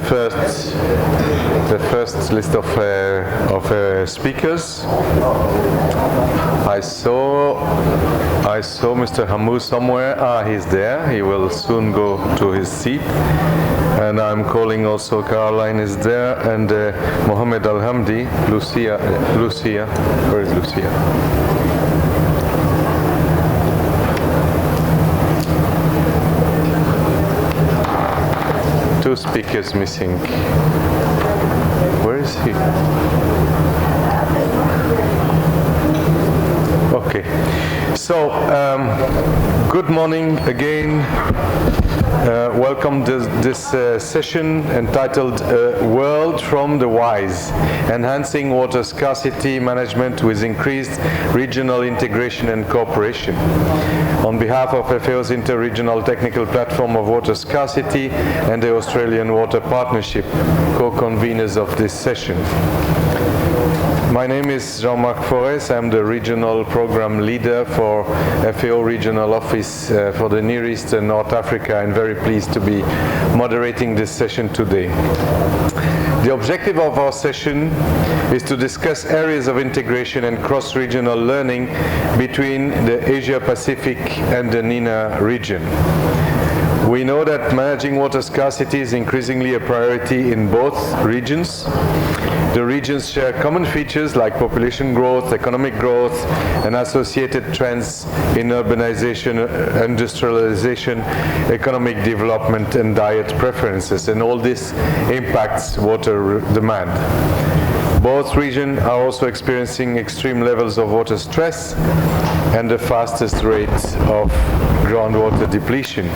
the first list of speakers. I saw Mr. Hamou somewhere. He's there. He will soon go to his seat. And I'm calling also Caroline is there, and Mohammed Al-Hamdi, Lucia. Where is Lucia? Two speakers missing. Where is he? Okay. So, good morning again. Welcome to this session entitled World from the Wise, Enhancing Water Scarcity Management with Increased Regional Integration and Cooperation. On behalf of FAO's Inter-Regional Technical Platform of Water Scarcity and the Australian Water Partnership, co-conveners of this session. My name is Jean-Marc Forest. I'm the Regional Program Leader for FAO Regional Office for the Near East and North Africa, and very pleased to be moderating this session today. The objective of our session is to discuss areas of integration and cross-regional learning between the Asia-Pacific and the NENA region. We know that managing water scarcity is increasingly a priority in both regions. The regions share common features like population growth, economic growth, and associated trends in urbanization, industrialization, economic development, and diet preferences, and all this impacts water demand. Both regions are also experiencing extreme levels of water stress and the fastest rate of groundwater depletion.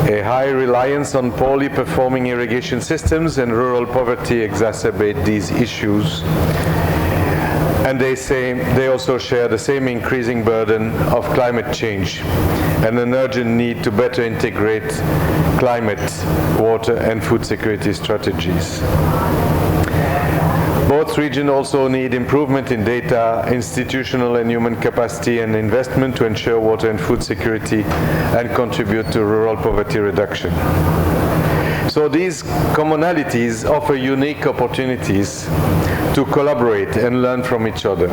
A high reliance on poorly performing irrigation systems and rural poverty exacerbate these issues. And they also share the same increasing burden of climate change and an urgent need to better integrate climate, water, and food security strategies. Both regions also need improvement in data, institutional and human capacity, and investment to ensure water and food security and contribute to rural poverty reduction. So these commonalities offer unique opportunities to collaborate and learn from each other.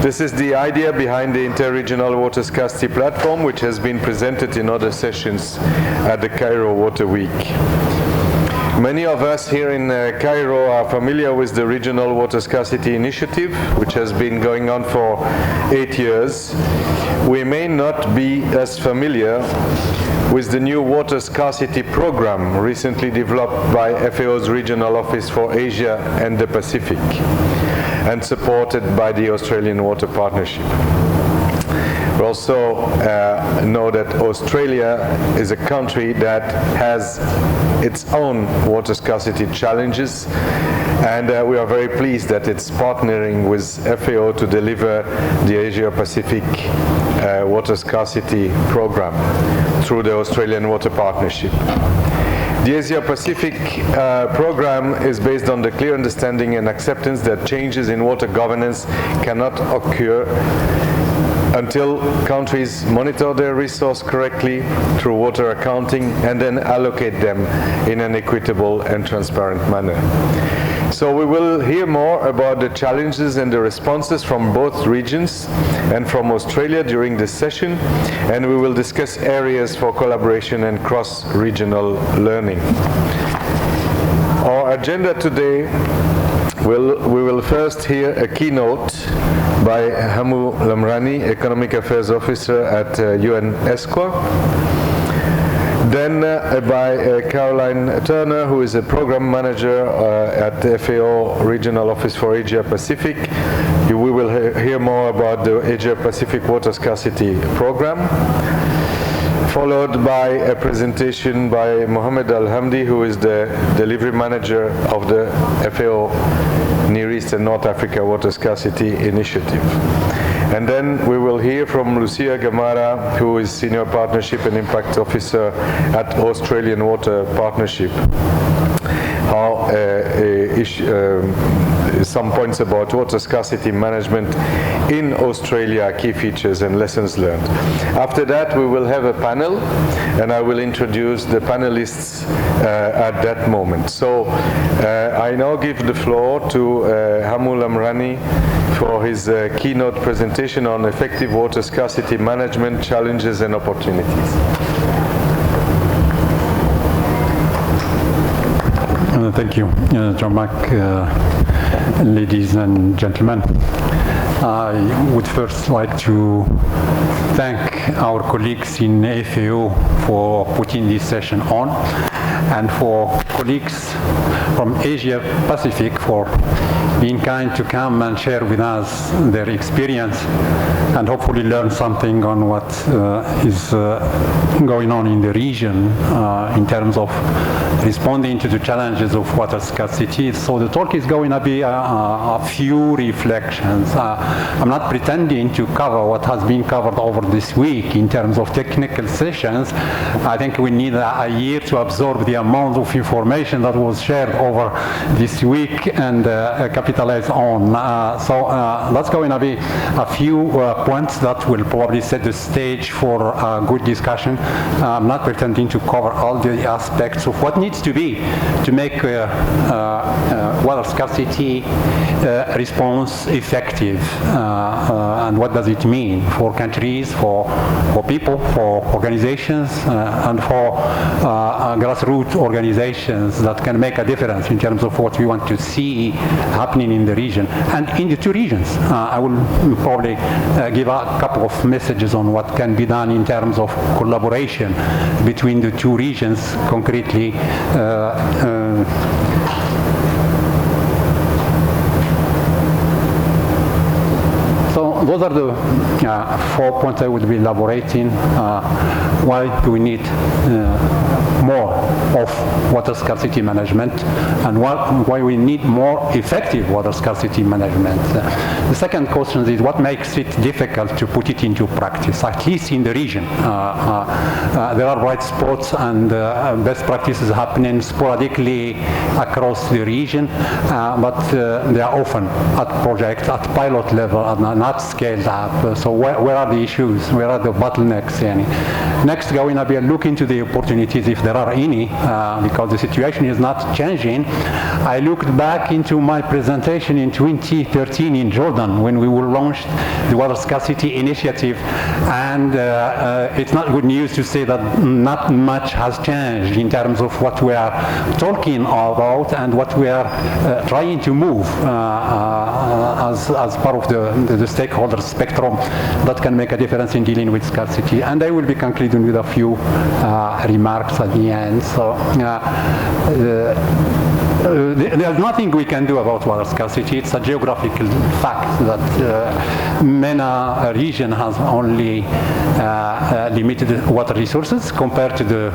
This is the idea behind the Inter-Regional Water Scarcity Platform, which has been presented in other sessions at the Cairo Water Week. Many of us here in Cairo are familiar with the Regional Water Scarcity Initiative, which has been going on for 8 years. We may not be as familiar with the new Water Scarcity Program recently developed by FAO's Regional Office for Asia and the Pacific and supported by the Australian Water Partnership. We also know that Australia is a country that has its own water scarcity challenges, and we are very pleased that it's partnering with FAO to deliver the Asia-Pacific Water Scarcity Program through the Australian Water Partnership. The Asia-Pacific program is based on the clear understanding and acceptance that changes in water governance cannot occur until countries monitor their resource correctly through water accounting and then allocate them in an equitable and transparent manner. So we will hear more about the challenges and the responses from both regions and from Australia during this session, and we will discuss areas for collaboration and cross-regional learning. Our agenda today, we will first hear a keynote by Hamou Lamrani, Economic Affairs Officer at UNESCO. Then by Caroline Turner, who is a Program Manager at the FAO Regional Office for Asia Pacific. We will hear more about the Asia Pacific Water Scarcity Program. Followed by a presentation by Mohammed Al-Hamdi, who is the Delivery Manager of the FAO Near East and North Africa Water Scarcity Initiative. And then we will hear from Lucia Gamara, who is Senior Partnership and Impact Officer at Australian Water Partnership. how some points about water scarcity management in Australia, key features and lessons learned. After that, we will have a panel, and I will introduce the panelists at that moment. So I now give the floor to Hamul Amrani for his keynote presentation on effective water scarcity management, challenges and opportunities. Thank you, Jean-Marc. Ladies and gentlemen, I would first like to thank our colleagues in FAO for putting this session on, and for colleagues from Asia Pacific for being kind to come and share with us their experience and hopefully learn something on what is going on in the region in terms of responding to the challenges of water scarcity. So the talk is going to be a few reflections. I'm not pretending to cover what has been covered over this week in terms of technical sessions. I think we need a year to absorb the amount of information that was shared over this week and capitalize on. So that's going to be a few points that will probably set the stage for a good discussion. I'm not pretending to cover all the aspects of what needs to be to make water scarcity response effective, and what does it mean for countries, for people, for organizations, and for grassroots organizations that can make a difference in terms of what we want to see happening in the region and in the two regions. I will probably give a couple of messages on what can be done in terms of collaboration between the two regions concretely. So those are the 4 points I would be elaborating. Why do we need more of water scarcity management, and why we need more effective water scarcity management? The second question is what makes it difficult to put it into practice, at least in the region. There are bright spots and best practices happening sporadically across the region, but they are often at project, at pilot level, and not scaled up. So where are the issues? Where are the bottlenecks? Next, going to be a look into the opportunities, if there are any, because the situation is not changing. I looked back into my presentation in 2013 in Jordan when we launched the Water Scarcity Initiative, and it's not good news to say that not much has changed in terms of what we are talking about and what we are trying to move as part of the stakeholder spectrum that can make a difference in dealing with scarcity. And I will be concluding with a few remarks at the end. So there's nothing we can do about water scarcity. It's a geographical fact that MENA region has only limited water resources compared to the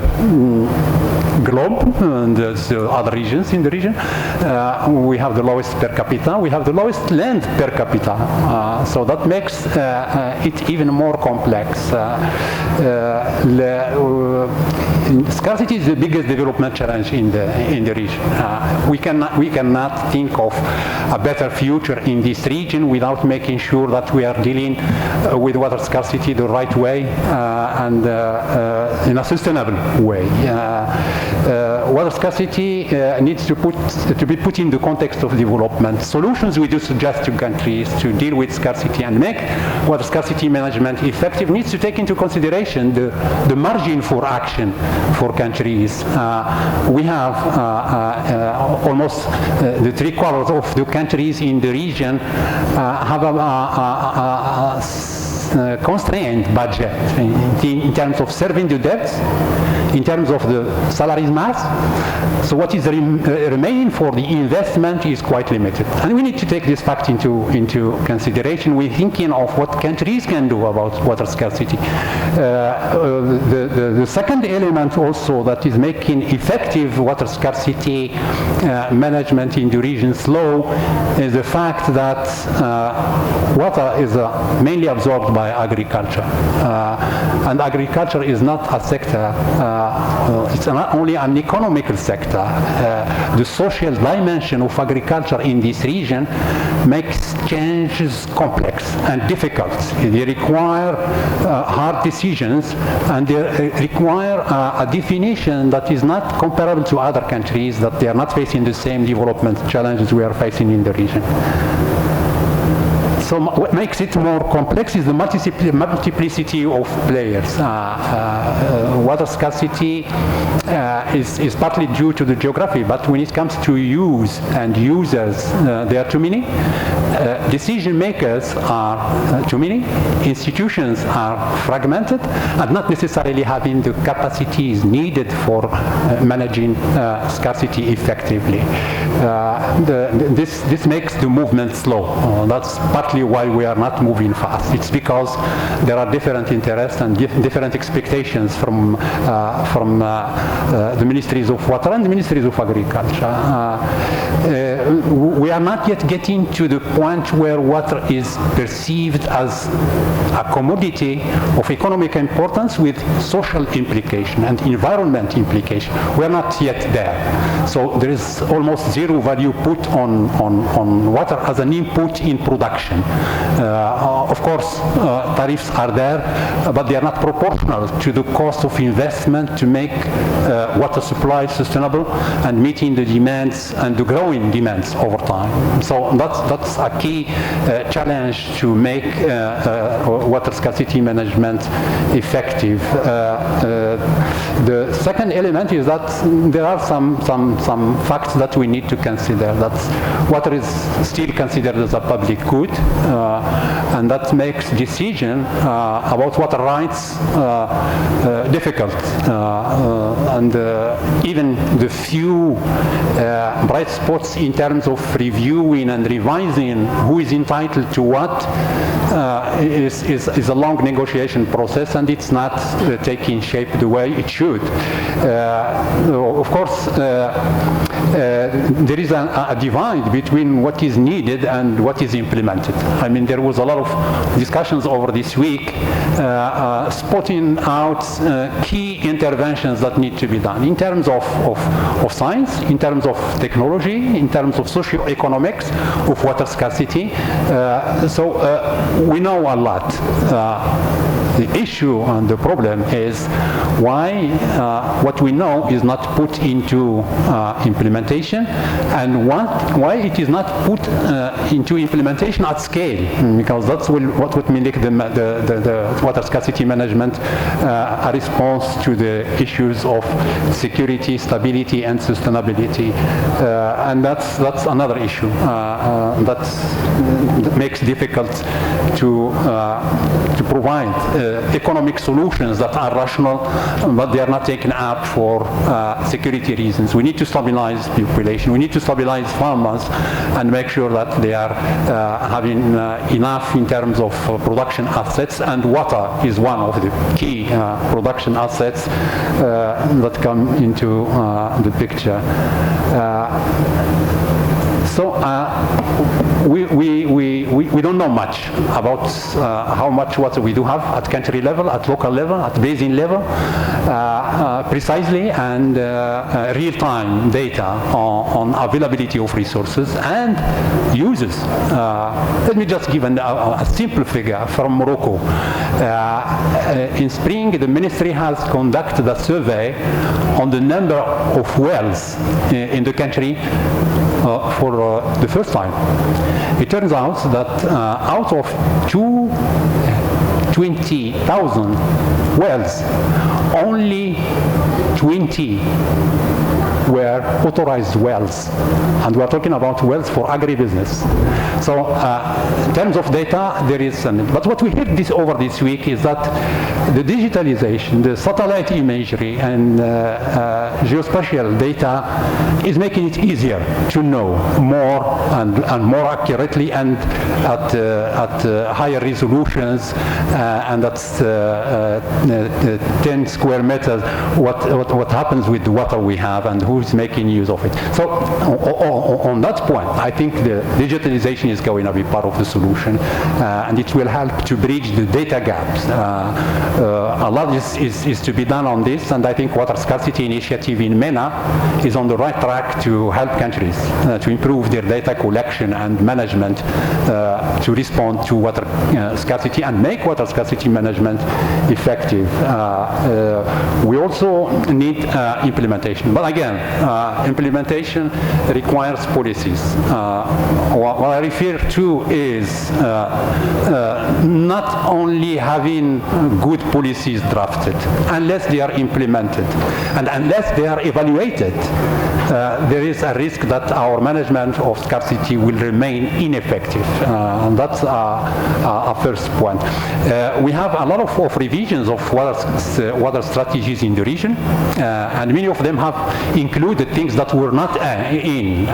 globe and the other regions in the region. We have the lowest per capita. We have the lowest land per capita. So that makes it even more complex. Scarcity is the biggest development challenge in the region. We cannot think of a better future in this region without making sure that we are dealing with water scarcity the right way and in a sustainable way. Water scarcity needs to be put in the context of development. Solutions we do suggest to countries to deal with scarcity and make water scarcity management effective needs to take into consideration the margin for action for countries. We have almost the 3/4 of the countries in the region have a constrained budget in terms of serving the debts, in terms of the salaries mass. So what is remaining for the investment is quite limited. And we need to take this fact into consideration. We're thinking of what countries can do about water scarcity. The second element also that is making effective water scarcity management in the region slow is the fact that water is mainly absorbed by by agriculture. And agriculture is not a sector, it's not only an economical sector. The social dimension of agriculture in this region makes changes complex and difficult. They require hard decisions, and they require a definition that is not comparable to other countries, that they are not facing the same development challenges we are facing in the region. So what makes it more complex is the multiplicity of players. Water scarcity is partly due to the geography, but when it comes to use and users, there are too many. Decision makers are too many. Institutions are fragmented and not necessarily having the capacities needed for managing scarcity effectively. This makes the movement slow. That's partly why we are not moving fast. It's because there are different interests and different expectations from the ministries of water and the ministries of agriculture. We are not yet getting to the point where water is perceived as a commodity of economic importance with social implication and environment implication. We are not yet there. So there is almost zero value put on water as an input in production. Of course, tariffs are there, but they are not proportional to the cost of investment to make water supply sustainable and meeting the demands and the growing demands over time. So that's a key challenge to make water scarcity management effective. The second element is that there are some facts that we need to consider. That water is still considered as a public good, and that makes decision about water rights difficult. And even the few bright spots in terms of reviewing and revising who is entitled to what is a long negotiation process, and it's not taking shape the way it should. Of course, there is a divide between what is needed and what is implemented. I mean, there was a lot of discussions over this week spotting out key interventions that need to be done in terms of science, in terms of technology, in terms of socio-economics of water scarcity. So we know a lot. The issue and the problem is why what we know is not put into implementation, and why it is not put into implementation at scale, because that's what would make the water scarcity management a response to the issues of security, stability, and sustainability. And that's another issue that makes difficult to provide economic solutions that are rational, but they are not taken up for security reasons. We need to stabilize the population. We need to stabilize farmers and make sure that they are having enough in terms of production assets, and water is one of the key production assets that come into the picture. So we don't know much about how much water we do have at country level, at local level, at basin level, precisely, and real-time data on availability of resources and uses. Let me just give a simple figure from Morocco. In spring, the ministry has conducted a survey on the number of wells in the country for the first time. It turns out that out of 20,000 wells, only 20 were authorized wells, and we are talking about wells for agribusiness. So in terms of data, there is but what we heard over this week is that the digitalization, the satellite imagery, and geospatial data is making it easier to know more and more accurately and at higher resolutions, and that's 10 square meters what happens with the water we have and who is making use of it. So on that point, I think the digitalization is going to be part of the solution, and it will help to bridge the data gaps. A lot is to be done on this, and I think Water Scarcity Initiative in MENA is on the right track to help countries to improve their data collection and management to respond to water scarcity and make water scarcity management effective. We also need implementation. But again, implementation requires policies. What I refer to is not only having good policies drafted, unless they are implemented and unless they are evaluated, there is a risk that our management of scarcity will remain ineffective. And that's a first point. We have a lot of revisions of water strategies in the region, and many of them have included things that were not in.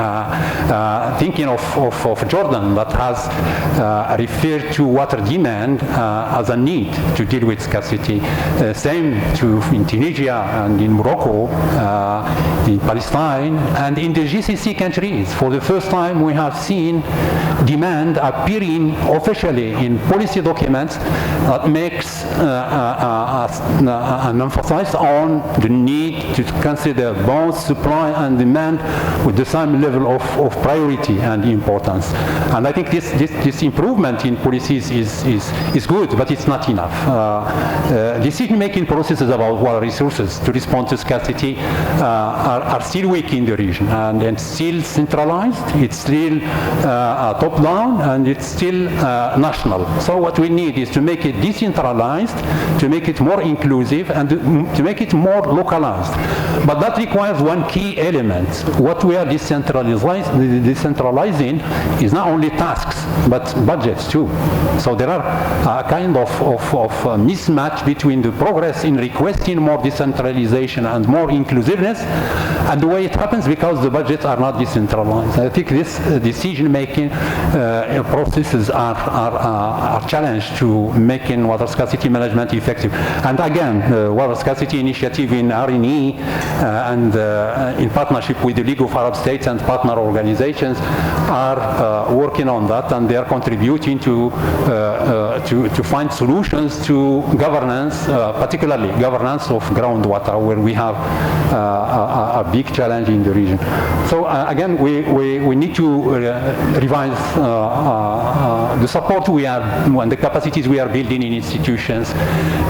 Thinking of Jordan, that has referred to water demand as a need to deal with scarcity. Same in Tunisia and in Morocco, in Palestine, and in the GCC countries. For the first time, we have seen demand appearing officially in policy documents that makes an emphasis on the need to consider both supply and demand with the same level of priority and importance. And I think this improvement in policies is good, but it's not enough. Decision-making processes about water resources to respond to scarcity are still weak in the region, and still centralized. It's still top-down, and it's still national. So what we need is to make it decentralized, to make it more inclusive, and to make it more localized. But that requires one key element. What we are decentralizing is not only tasks, but budgets too. So there are a kind of mismatch between the progress in requesting more decentralization and more inclusiveness and the way it happens because the budgets are not decentralized. I think this decision-making processes are challenged to making water scarcity management effective. And again, the Water Scarcity Initiative in RNE and in partnership with the League of Arab States and partner organizations are working on that, and they are contributing to find solutions to governance, particularly governance of groundwater, where we have a big challenge in the region. So again, we need to revise the support we are and the capacities we are building in institutions.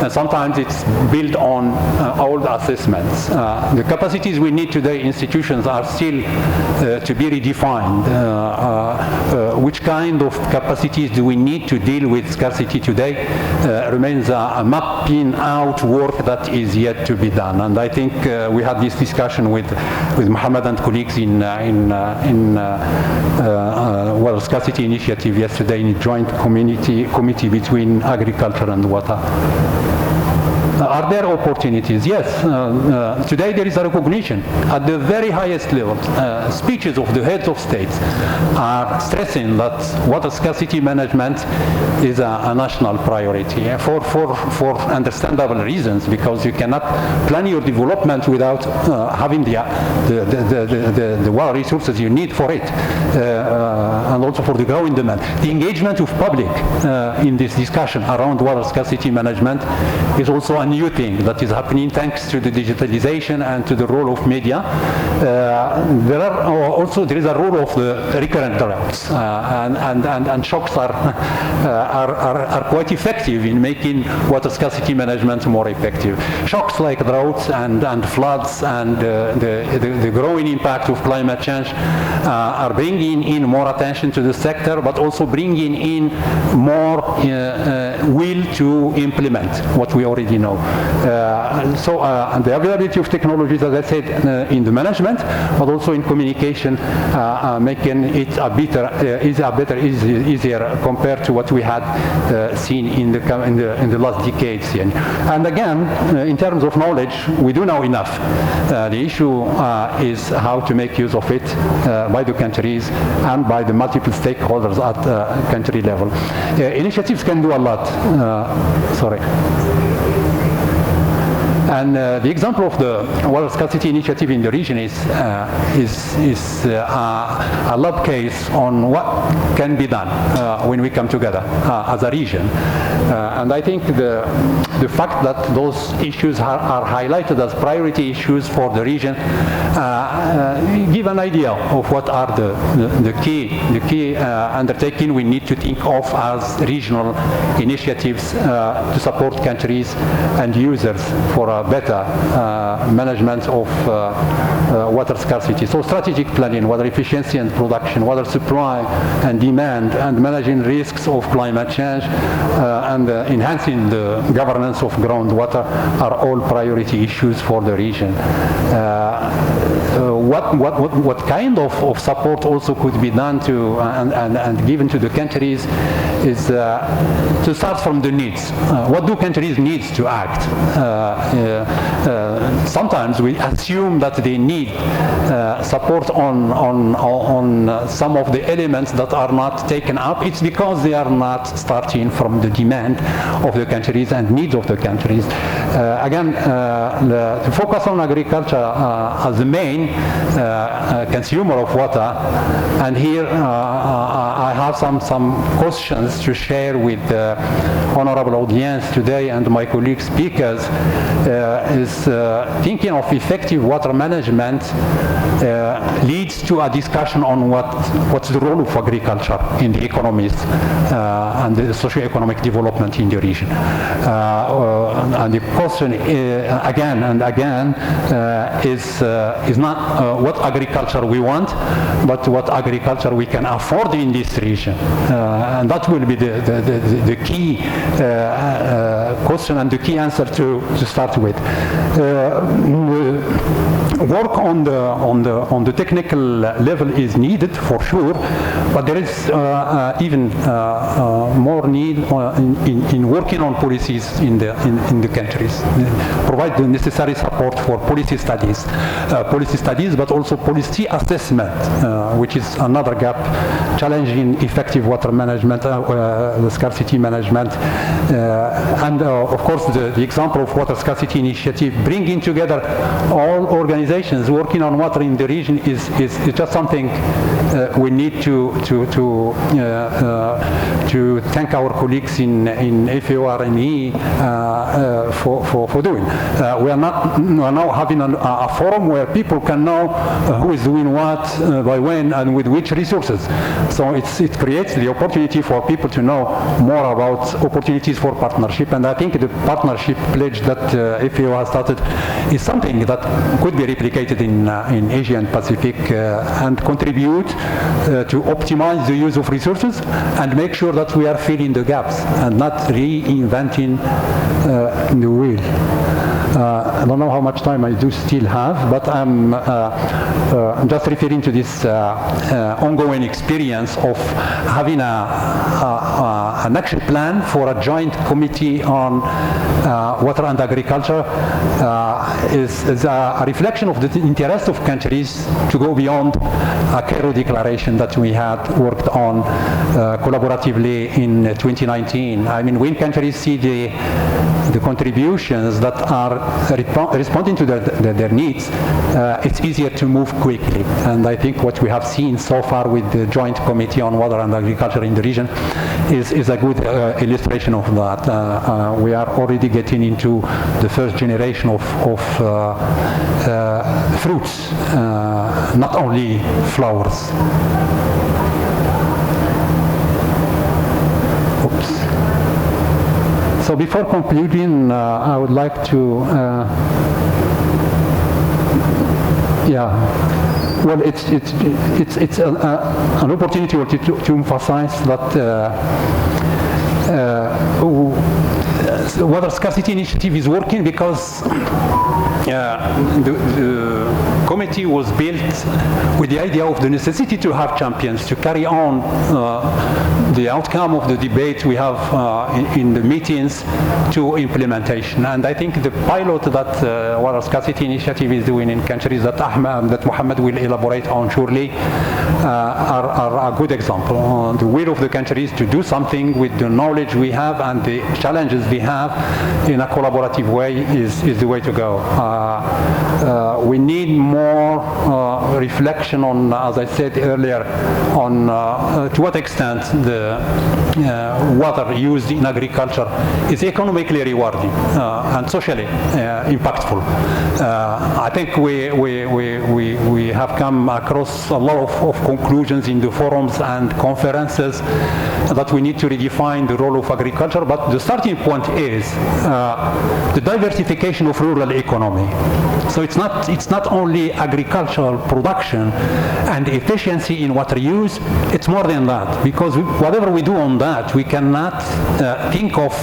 And sometimes it's built on old assessments. The capacities we need today, institutions, are still to be redefined. Which kind of capacities do we need to deal with scarcity today remains a mapping out work that is yet to be done. And I think we had this discussion with Mohammed and colleagues in Water Scarcity Initiative yesterday in a joint committee between agriculture and water. Are there opportunities? Yes. Today there is a recognition at the very highest level. Speeches of the heads of states are stressing that water scarcity management is a national priority for understandable reasons, because you cannot plan your development without having the water resources you need for it, and also for the growing demand. The engagement of public in this discussion around water scarcity management is also a new thing that is happening thanks to the digitalization and to the role of media. There is a role of the recurrent droughts, and shocks are quite effective in making water scarcity management more effective. Shocks like droughts and floods and the growing impact of climate change are bringing in more attention to the sector, but also bringing in more will to implement what we already know. So the availability of technologies, as I said, in the management, but also in communication, making it easier compared to what we had seen in the last decades. And again, in terms of knowledge, we do know enough. The issue is how to make use of it by the countries and by the multiple stakeholders at country level. Initiatives can do a lot. And the example of the water scarcity initiative in the region is a lab case on what can be done when we come together as a region. And I think the fact that those issues are highlighted as priority issues for the region give an idea of what are the key undertaking we need to think of as regional initiatives to support countries and users for a better management of water scarcity. So strategic planning, water efficiency and production, water supply and demand, and managing risks of climate change, and enhancing the governance of groundwater are all priority issues for the region. What kind of support also could be done to and given to the countries is to start from the needs. What do countries need to act? Sometimes we assume that they need support on some of the elements that are not taken up. It's because they are not starting from the demand of the countries and needs of the countries. Again, to focus on agriculture as the main consumer of water, and here I have some questions to share with the honorable audience today and my colleague speakers. Is thinking of effective water management leads to a discussion on what's the role of agriculture in the economies and the socio-economic development in the region. And the question again and again is not what agriculture we want, but what agriculture we can afford in this region. And that will be the key question and the key answer to start with. Work on the technical level is needed for sure, but there is even more need in working on policies in the countries. Provide the necessary support for policy studies, but also policy assessment, which is another gap, challenging effective water management, the scarcity management, and of course the example of water scarcity initiative, bringing together all organizations working on water in the region is just something we need to thank our colleagues in FAO-RNE for doing. We are now having a forum where people can know who is doing what, by when, and with which resources. So it creates the opportunity for people to know more about opportunities for partnership, and I think the partnership pledge that FAO has started is something that could be replicated in Asia and Pacific and contribute to optimize the use of resources and make sure that we are filling the gaps and not reinventing the wheel. I don't know how much time I do still have, but I'm just referring to this ongoing experience of having an action plan for a joint committee on water and agriculture is a reflection of the interest of countries to go beyond a Cairo declaration that we had worked on collaboratively in 2019. I mean, when countries see the contributions that are responding to their needs, it's easier to move quickly. And I think what we have seen so far with the Joint Committee on Water and Agriculture in the region is a good illustration of that. We are already getting into the first generation of fruits, not only flowers. So before concluding, I would like to, well, it's an opportunity to emphasize that water scarcity initiative is working because committee was built with the idea of the necessity to have champions to carry on the outcome of the debate we have in the meetings to implementation. And I think the pilot that Water Scarcity Initiative is doing in countries that Mohammed will elaborate on shortly are a good example. The will of the countries to do something with the knowledge we have and the challenges we have in a collaborative way is the way to go. We need more reflection on, as I said earlier, on to what extent the water used in agriculture is economically rewarding and socially impactful. I think we have come across a lot of conclusions in the forums and conferences that we need to redefine the role of agriculture, but the starting point is the diversification of rural economy. So it's not only agricultural production and efficiency in water use, it's more than that, because whatever we do on that, we cannot think of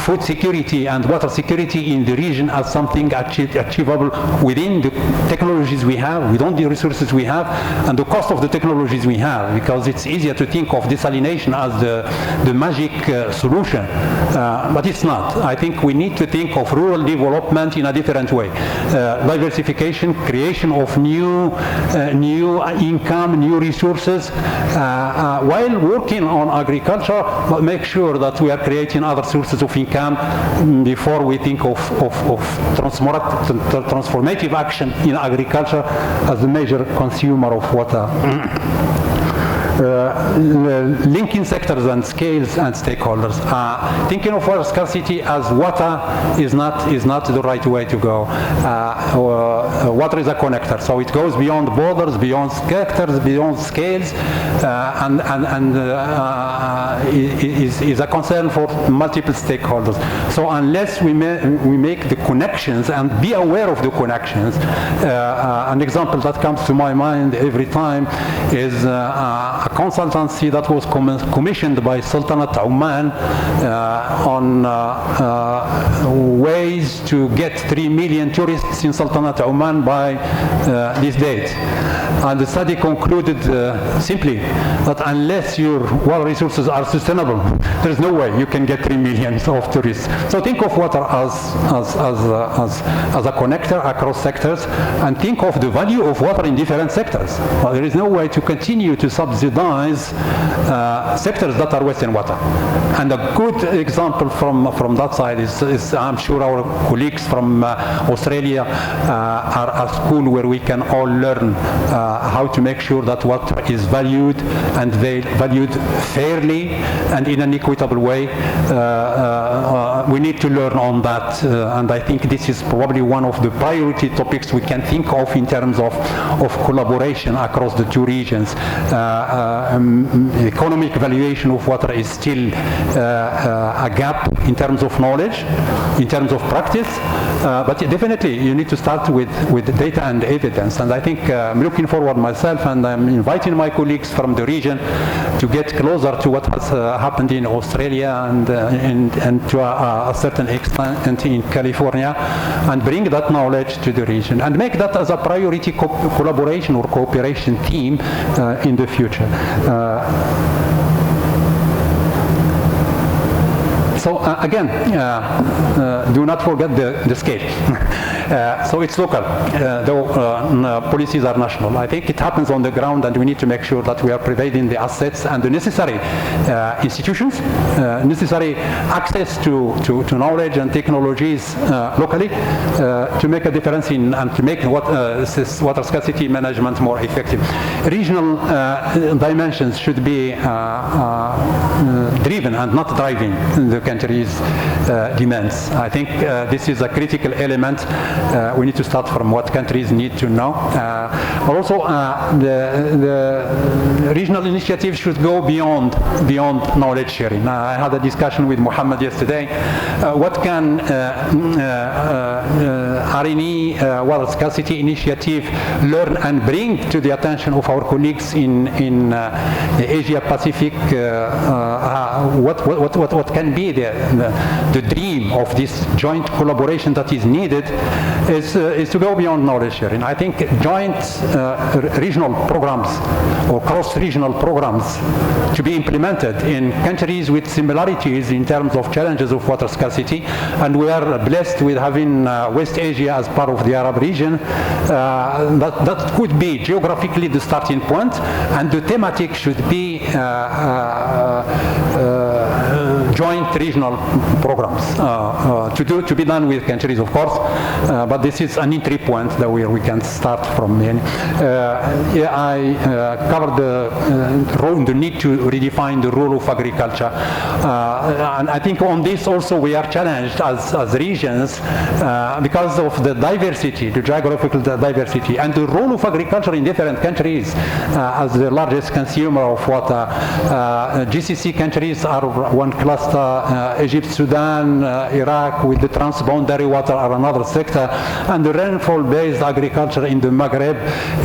food security and water security in the region as something achievable within the technologies we have, within the resources we have, and the cost of the technologies we have, because it's easier to think of desalination as the magic solution, but it's not. I think we need to think of rural development in a different way. Diversification, creation of new income, new resources, while working on agriculture, but make sure that we are creating other sources of income before we think of transformative action in agriculture as the major consumer of water. Linking sectors and scales and stakeholders. Thinking of water scarcity as water is not the right way to go. Water is a connector, so it goes beyond borders, beyond sectors, beyond scales, and is a concern for multiple stakeholders. So unless we make the connections and be aware of the connections, an example that comes to my mind every time is a consultancy that was commissioned by Sultanate Oman on ways to get 3 million tourists in Sultanate Oman by this date. And the study concluded simply that unless your water resources are sustainable, there is no way you can get 3 million of tourists. So think of water as a connector across sectors, and think of the value of water in different sectors. Well, there is no way to continue to subsidize sectors that are wasting water. And a good example from that side is I'm sure our colleagues from Australia are a school where we can all learn how to make sure that water is valued and valued fairly and in an equitable way. We need to learn on that, and I think this is probably one of the priority topics we can think of in terms of collaboration across the two regions. Economic valuation of water is still a gap in terms of knowledge, in terms of practice, but definitely you need to start with data and evidence. And I think I'm looking forward myself, and I'm inviting my colleagues from the region to get closer to what has happened in Australia and to a certain extent in California, and bring that knowledge to the region and make that as a priority collaboration or cooperation theme in the future. So again, do not forget the scale. So it's local, though policies are national. I think it happens on the ground, and we need to make sure that we are providing the assets and the necessary institutions, necessary access to knowledge and technologies locally to make a difference and to make water scarcity management more effective. Regional dimensions should be driven and not driving the country's demands. I think this is a critical element. We need to start from what countries need to know. Also, the regional initiatives should go beyond knowledge sharing. I had a discussion with Mohammed yesterday. What can RNE Water Scarcity Initiative learn and bring to the attention of our colleagues in Asia Pacific what can be the dream of this joint collaboration that is needed is to go beyond knowledge sharing. I think joint regional programs or cross-regional programs to be implemented in countries with similarities in terms of challenges of water scarcity, and we are blessed with having West Asia as part of the Arab region. That could be geographically the starting point, and the thematic should be joint regional programs to be done with countries, of course, but this is an entry point that we can start from. I covered the need to redefine the role of agriculture, and I think on this also we are challenged as regions because of the diversity, the geographical diversity, and the role of agriculture in different countries. As the largest consumer of water, GCC countries are one cluster, Egypt, Sudan, Iraq with the transboundary water are another sector, and the rainfall-based agriculture in the Maghreb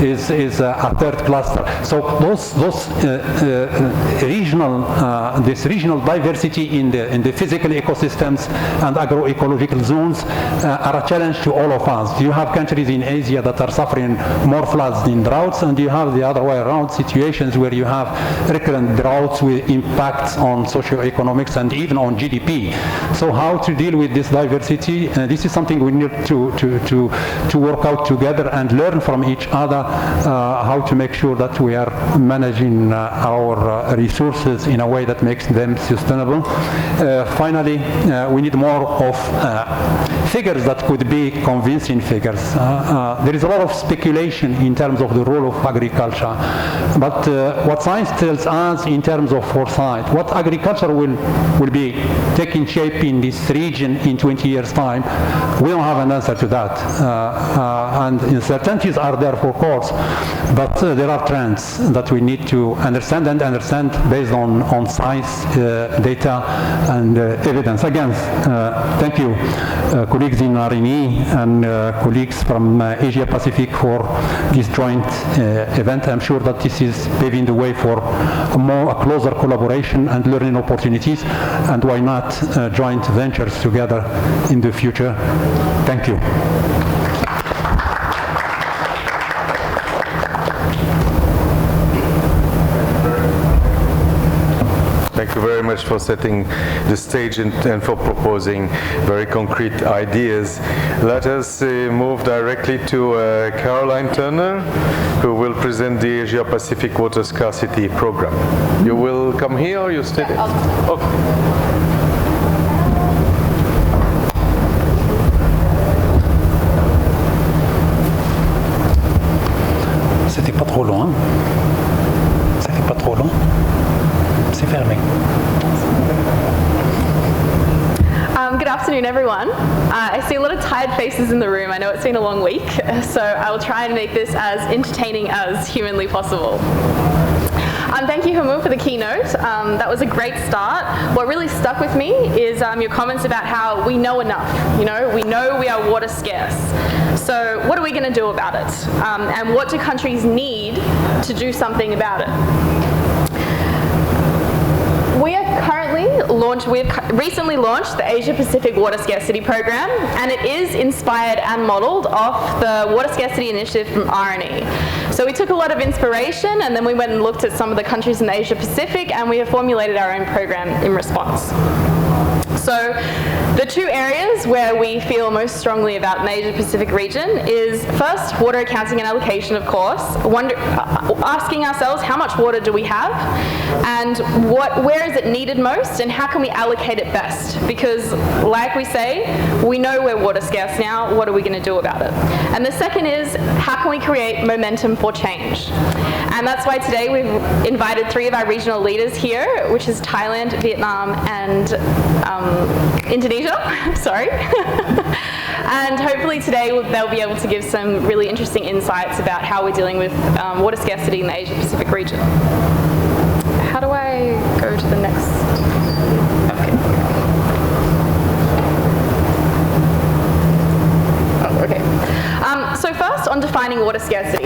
is a third cluster. So this regional diversity in the physical ecosystems and agroecological zones are a challenge to all of us. You have countries in Asia that are suffering more floods than droughts, and you have the other way around situations where you have recurrent droughts with impacts on socioeconomics and even on GDP. So how to deal with this diversity? This is something we need to work out together and learn from each other how to make sure that we are managing our resources in a way that makes them sustainable. Finally, we need more of figures that could be convincing figures. There is a lot of speculation in terms of the role of agriculture, but what science tells us in terms of foresight, what agriculture will be taking shape in this region in 20 years' time, we don't have an answer to that. And uncertainties are there, for course, but there are trends that we need to understand based on science, data, and evidence. Again, thank you, colleagues in RME and colleagues from Asia Pacific for this joint event. I'm sure that this is paving the way for a closer collaboration and learning opportunities, and why not joint ventures together in the future. Thank you. Thank you very much for setting the stage and for proposing very concrete ideas. Let us move directly to Caroline Turner, who will present the Asia Pacific Water Scarcity Program. You will come here or you stay there? Okay. C'était pas trop long, hein? C'était pas trop long. C'est fermé. Good afternoon, everyone. I see a lot of tired faces in the room. I know it's been a long week, so I will try and make this as entertaining as humanly possible. Thank you, Hamoud, for the keynote. That was a great start. What really stuck with me is your comments about how we know enough. You know, we know we are water scarce. So what are we going to do about it? And what do countries need to do something about it? We've recently launched the Asia Pacific Water Scarcity Program, and it is inspired and modeled off the Water Scarcity Initiative from RNE. So we took a lot of inspiration, and then we went and looked at some of the countries in the Asia Pacific, and we have formulated our own program in response. So the two areas where we feel most strongly about the Asia Pacific region is first water accounting and allocation, of course, asking ourselves how much water do we have and where is it needed most and how can we allocate it best, because like we say, we know we're water scarce now, what are we going to do about it? And the second is how can we create momentum for change? And that's why today we've invited 3 of our regional leaders here, which is Thailand, Vietnam, and Indonesia, sorry. And hopefully today they'll be able to give some really interesting insights about how we're dealing with water scarcity in the Asia Pacific region. How do I go to the next? Okay. So first on defining water scarcity.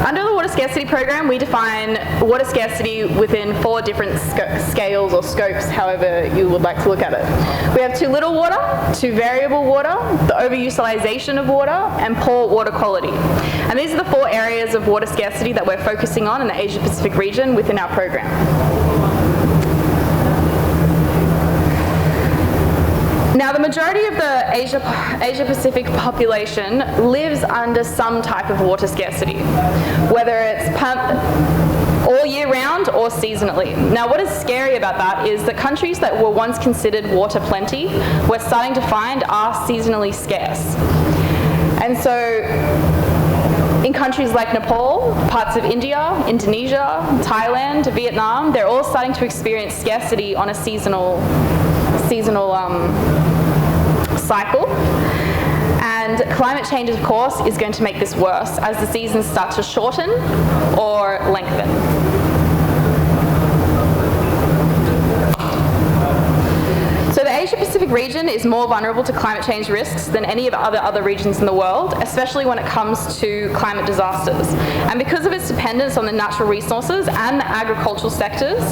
Under the water scarcity program, we define water scarcity within 4 different scales or scopes, however you would like to look at it. We have too little water, too variable water, the overutilization of water, and poor water quality. And these are the 4 areas of water scarcity that we're focusing on in the Asia Pacific region within our program. Now, the majority of the Asia Pacific population lives under some type of water scarcity, whether it's all year round or seasonally. Now, what is scary about that is that countries that were once considered water plenty, we're starting to find are seasonally scarce. And so, in countries like Nepal, parts of India, Indonesia, Thailand, Vietnam, they're all starting to experience scarcity on a seasonal cycle. And climate change, of course, is going to make this worse as the seasons start to shorten or lengthen. So the Asia Pacific region is more vulnerable to climate change risks than any of the other regions in the world, especially when it comes to climate disasters. And because of its dependence on the natural resources and the agricultural sectors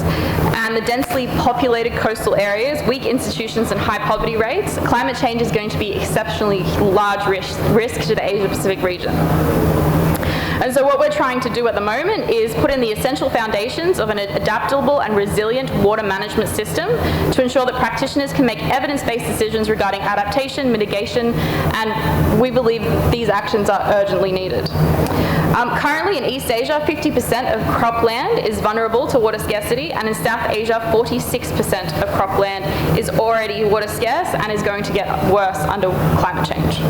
and the densely populated coastal areas, weak institutions and high poverty rates, climate change is going to be exceptionally large risk to the Asia Pacific region. And so what we're trying to do at the moment is put in the essential foundations of an adaptable and resilient water management system to ensure that practitioners can make evidence-based decisions regarding adaptation, mitigation, and we believe these actions are urgently needed. Currently in East Asia, 50% of cropland is vulnerable to water scarcity, and in South Asia, 46% of cropland is already water scarce and is going to get worse under climate change.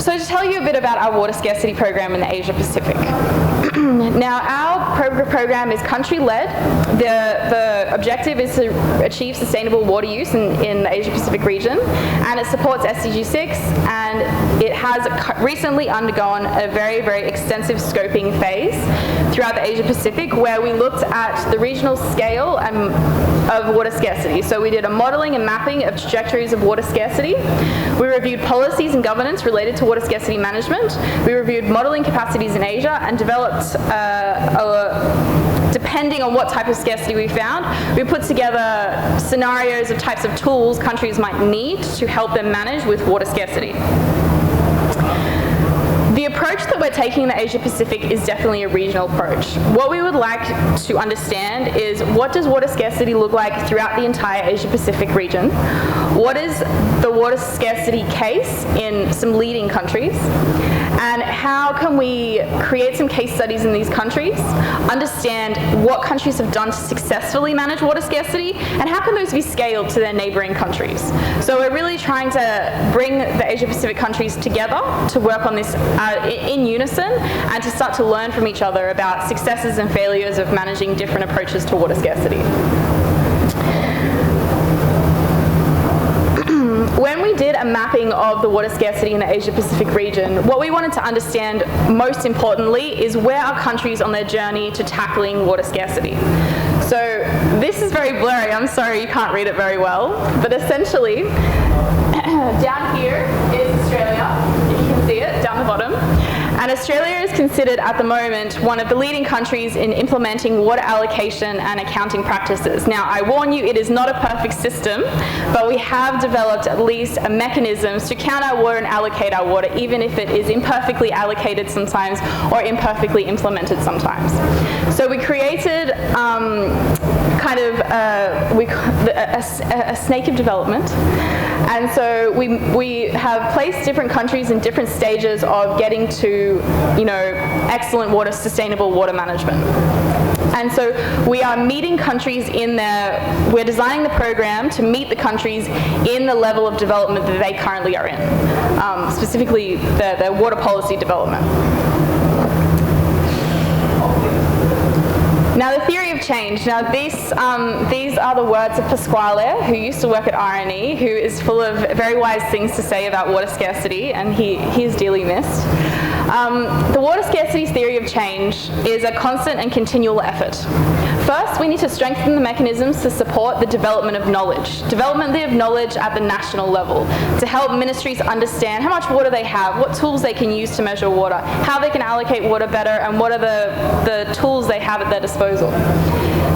So to tell you a bit about our water scarcity program in the Asia Pacific. Now, our program is country-led. The objective is to achieve sustainable water use in the Asia Pacific region, and it supports SDG 6, and it has recently undergone a very, very extensive scoping phase throughout the Asia Pacific, where we looked at the regional scale of water scarcity. So we did a modeling and mapping of trajectories of water scarcity. We reviewed policies and governance related to water scarcity management. We reviewed modeling capacities in Asia and developed, depending on what type of scarcity we found, we put together scenarios of types of tools countries might need to help them manage with water scarcity. The approach that we're taking in the Asia Pacific is definitely a regional approach. What we would like to understand is, what does water scarcity look like throughout the entire Asia Pacific region? What is the water scarcity case in some leading countries? And how can we create some case studies in these countries, understand what countries have done to successfully manage water scarcity, and how can those be scaled to their neighboring countries? So we're really trying to bring the Asia Pacific countries together to work on this in unison and to start to learn from each other about successes and failures of managing different approaches to water scarcity. When we did a mapping of the water scarcity in the Asia Pacific region, what we wanted to understand most importantly is where are countries on their journey to tackling water scarcity. So this is very blurry, I'm sorry you can't read it very well, but essentially down here is Australia, if you can see it, down the bottom. And Australia is considered at the moment one of the leading countries in implementing water allocation and accounting practices. Now, I warn you, it is not a perfect system, but we have developed at least a mechanisms to count our water and allocate our water, even if it is imperfectly allocated sometimes or imperfecly implemented sometimes. So we created a snake of development. And so we have placed different countries in different stages of getting to, excellent water, sustainable water management. And so we are meeting countries we're designing the program to meet the countries in the level of development that they currently are in, specifically their water policy development. Now, the theory of change. Now, these are the words of Pasquale, who used to work at RNE, who is full of very wise things to say about water scarcity, and he is dearly missed. The water scarcity theory of change is a constant and continual effort. First, we need to strengthen the mechanisms to support the development of knowledge at the national level, to help ministries understand how much water they have, what tools they can use to measure water, how they can allocate water better, and what are the tools they have at their disposal.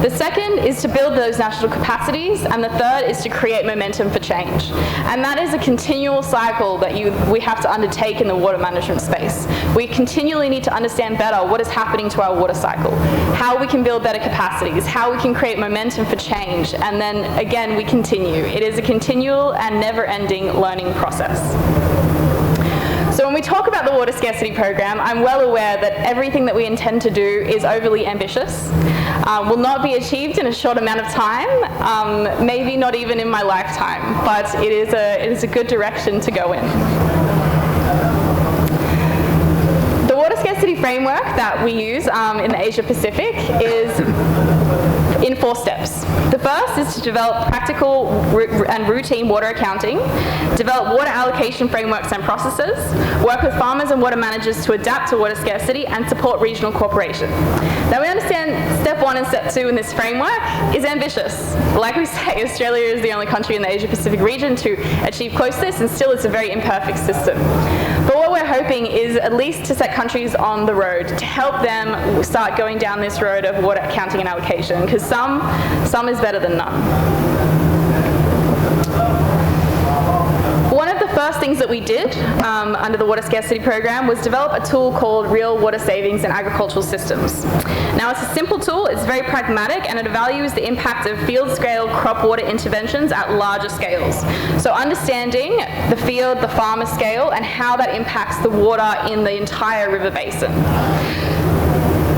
The second is to build those national capacities, and the third is to create momentum for change. And that is a continual cycle that we have to undertake in the water management space. We continually need to understand better what is happening to our water cycle, how we can build better capacities, how we can create momentum for change, and then again we continue. It is a continual and never-ending learning process. So when we talk about the water scarcity program, I'm well aware that everything that we intend to do is overly ambitious, will not be achieved in a short amount of time, maybe not even in my lifetime, but it is a good direction to go in. The water scarcity framework that we use in the Asia Pacific is in 4 steps. The first is to develop practical and routine water accounting, develop water allocation frameworks and processes, work with farmers and water managers to adapt to water scarcity, and support regional cooperation. Now we understand step 1 and step 2 in this framework is ambitious. Like we say, Australia is the only country in the Asia Pacific region to achieve close to this, and still it's a very imperfect system. But what we're hoping is at least to set countries on the road, to help them start going down this road of water accounting and allocation, because some is better than none. One of the first things that we did under the water scarcity program was develop a tool called Real Water Savings in Agricultural Systems. Now it's a simple tool, it's very pragmatic, and it evaluates the impact of field-scale crop water interventions at larger scales. So understanding the field, the farmer scale, and how that impacts the water in the entire river basin.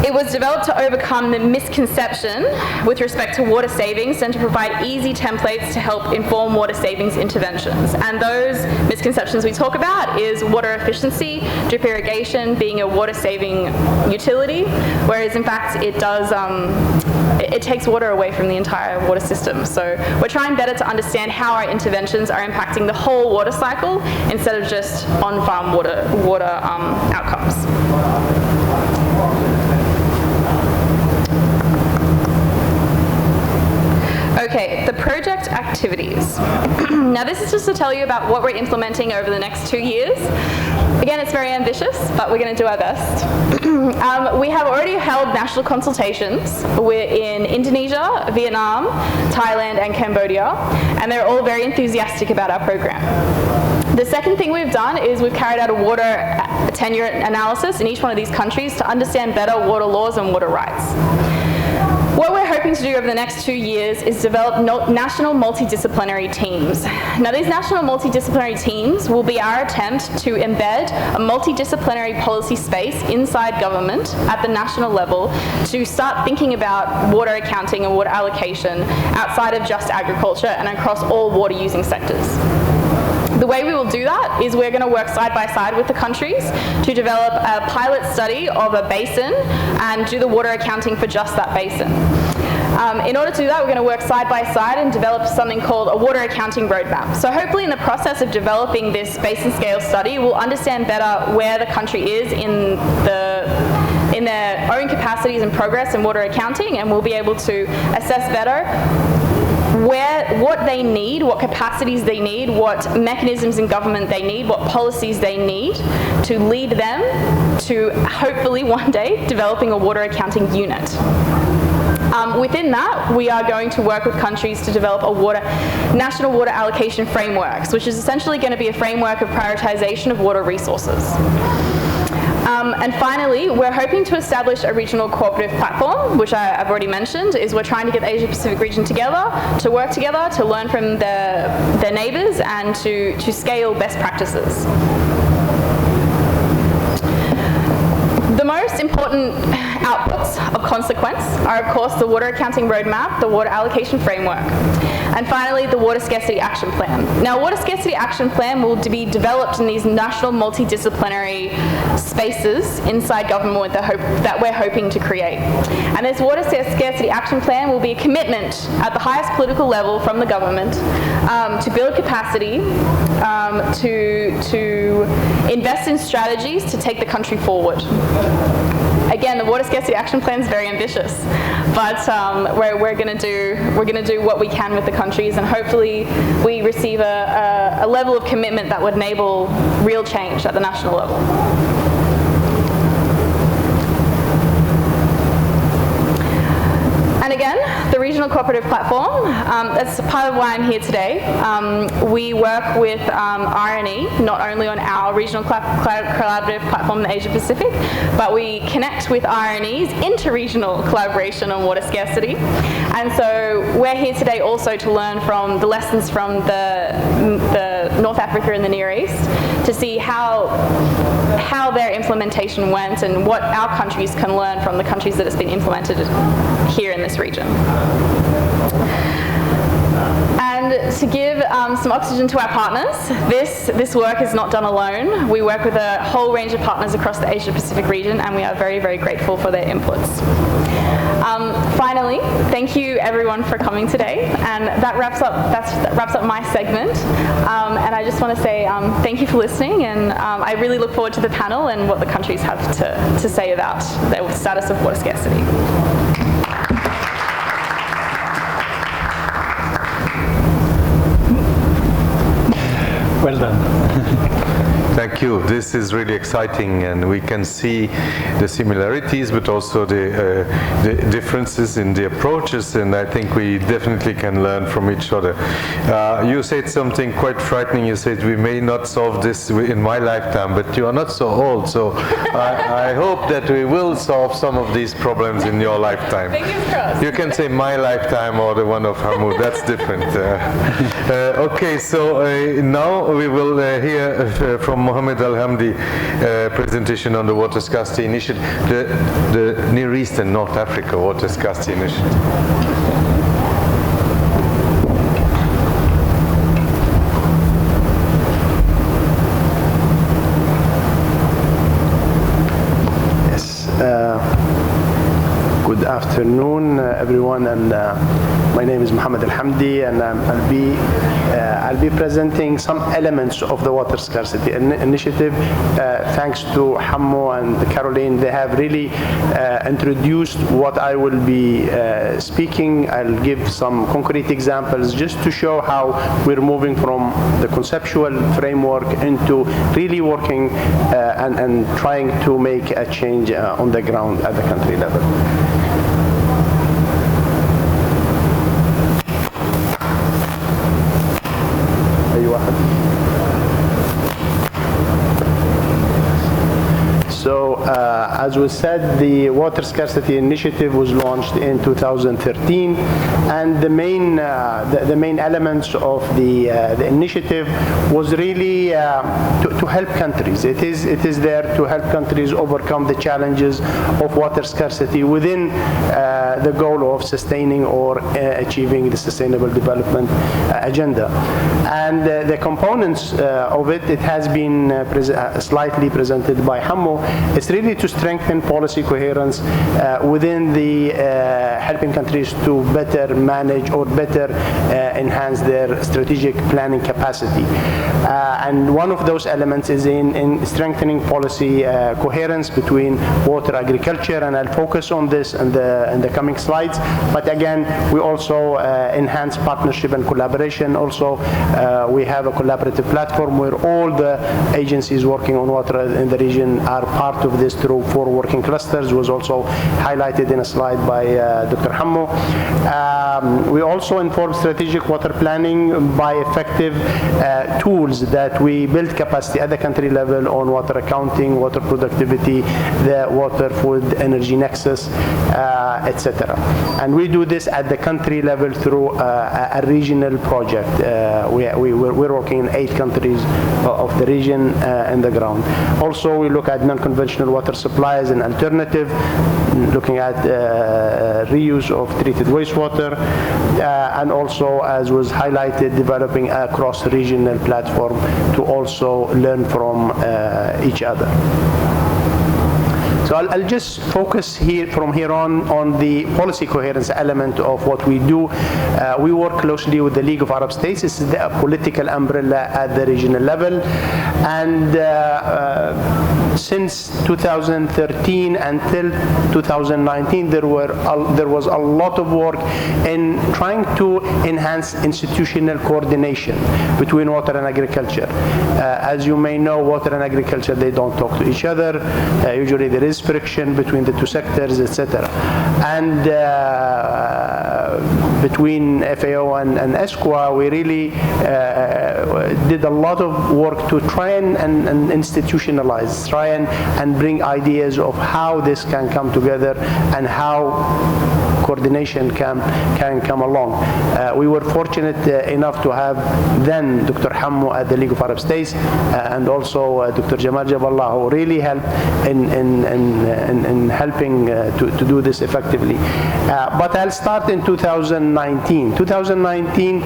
It was developed to overcome the misconception with respect to water savings and to provide easy templates to help inform water savings interventions. And those misconceptions we talk about is water efficiency, drip irrigation being a water saving utility, whereas in fact it does, it takes water away from the entire water system. So we're trying better to understand how our interventions are impacting the whole water cycle instead of just on-farm water outcomes. Okay, the project activities. Now this is just to tell you about what we're implementing over the next 2 years. Again, it's very ambitious, but we're going to do our best. We have already held national consultations. We're in Indonesia, Vietnam, Thailand, and Cambodia, and they're all very enthusiastic about our program. The second thing we've done is we've carried out a water tenure analysis in each one of these countries to understand better water laws and water rights. What we're hoping to do over the next 2 years is develop national multidisciplinary teams. Now these national multidisciplinary teams will be our attempt to embed a multidisciplinary policy space inside government at the national level to start thinking about water accounting and water allocation outside of just agriculture and across all water using sectors. The way we will do that is we're going to work side by side with the countries to develop a pilot study of a basin and do the water accounting for just that basin. In order to do that, we're going to work side by side and develop something called a water accounting roadmap. So hopefully in the process of developing this basin scale study, we'll understand better where the country is in their own capacities and progress in water accounting, and we'll be able to assess better what they need, what capacities they need, what mechanisms in government they need, what policies they need to lead them to hopefully one day developing a water accounting unit. Within that, we are going to work with countries to develop a national water allocation frameworks, which is essentially going to be a framework of prioritization of water resources. And finally, we're hoping to establish a regional cooperative platform, which I've already mentioned, is we're trying to get the Asia Pacific region together, to work together, to learn from their neighbours, and to scale best practices. The most important outputs of consequence are, of course, the water accounting roadmap, the water allocation framework, and finally, the water scarcity action plan. Now, water scarcity action plan will be developed in these national multidisciplinary spaces inside government that we're hoping to create. And this water scarcity action plan will be a commitment at the highest political level from the government to build capacity, to invest in strategies to take the country forward. Again, the water scarcity action plan is very ambitious, but we're going to do what we can with the countries, and hopefully we receive a level of commitment that would enable real change at the national level. And again, the Regional Cooperative Platform, that's part of why I'm here today. We work with RNE, not only on our Regional Collaborative Platform in the Asia Pacific, but we connect with RNE's inter-regional collaboration on water scarcity. And so we're here today also to learn from the lessons from the North Africa and the Near East, to see how their implementation went and what our countries can learn from the countries that it's been implemented here in this region. And to give some oxygen to our partners, this work is not done alone. We work with a whole range of partners across the Asia Pacific region, and we are very, very grateful for their inputs. Finally, thank you everyone for coming today, and that wraps up my segment. And I just want to say thank you for listening, and I really look forward to the panel and what the countries have to say about the status of water scarcity. Well done. Thank you. This is really exciting, and we can see the similarities, but also the differences in the approaches, and I think we definitely can learn from each other. You said something quite frightening. You said we may not solve this in my lifetime, but you are not so old, so I hope that we will solve some of these problems in your lifetime. Fingers crossed. You can say my lifetime or the one of Hamoud. That's different. Okay, so now we will hear from Mohammed Al-Hamdi presentation on the Water Scarcity Initiative, the Near East and North Africa Water Scarcity Initiative. Yes. Good afternoon, everyone, and my name is Mohammed Al-Hamdi, and I'll be presenting some elements of the Water Scarcity Initiative. Thanks to Hammo and Caroline, they have really introduced what I will be speaking. I'll give some concrete examples just to show how we're moving from the conceptual framework into really working and trying to make a change on the ground at the country level. So, as was said, the Water Scarcity Initiative was launched in 2013, and the main elements of the initiative was really to help countries. It is there to help countries overcome the challenges of water scarcity within the goal of sustaining or achieving the Sustainable Development Agenda. And the components of it has been slightly presented by Hammo. It's really to strengthen policy coherence within the helping countries to better manage or better enhance their strategic planning capacity. And one of those elements is in strengthening policy coherence between water agriculture, and I'll focus on this in the coming slides. But again, we also enhance partnership and collaboration. Also, we have a collaborative platform where all the agencies working on water in the region are part of this through 4 working clusters, was also highlighted in a slide by Dr. Hammo. We also inform strategic water planning by effective tools that we build capacity at the country level on water accounting, water productivity, the water, food, energy nexus, etc. And we do this at the country level through a regional project. We're working in 8 countries of the region in the ground. Also, we look at non-conventional water supplies and alternative, looking at reuse of treated wastewater, and also, as was highlighted, developing a cross-regional platform to also learn from each other. So I'll just focus here from here on the policy coherence element of what we do. We work closely with the League of Arab States. This is the political umbrella at the regional level, and since 2013 until 2019, there was a lot of work in trying to enhance institutional coordination between water and agriculture. As you may know, water and agriculture, they don't talk to each other. Usually there is friction between the two sectors, etc. And between FAO and ESCWA, we really did a lot of work to try and institutionalize, try and bring ideas of how this can come together and how coordination can come along. We were fortunate enough to have then Dr. Hammo at the League of Arab States and also Dr. Jamal Jaballah, who really helped in helping to do this effectively. But I'll start in 2019. 2019,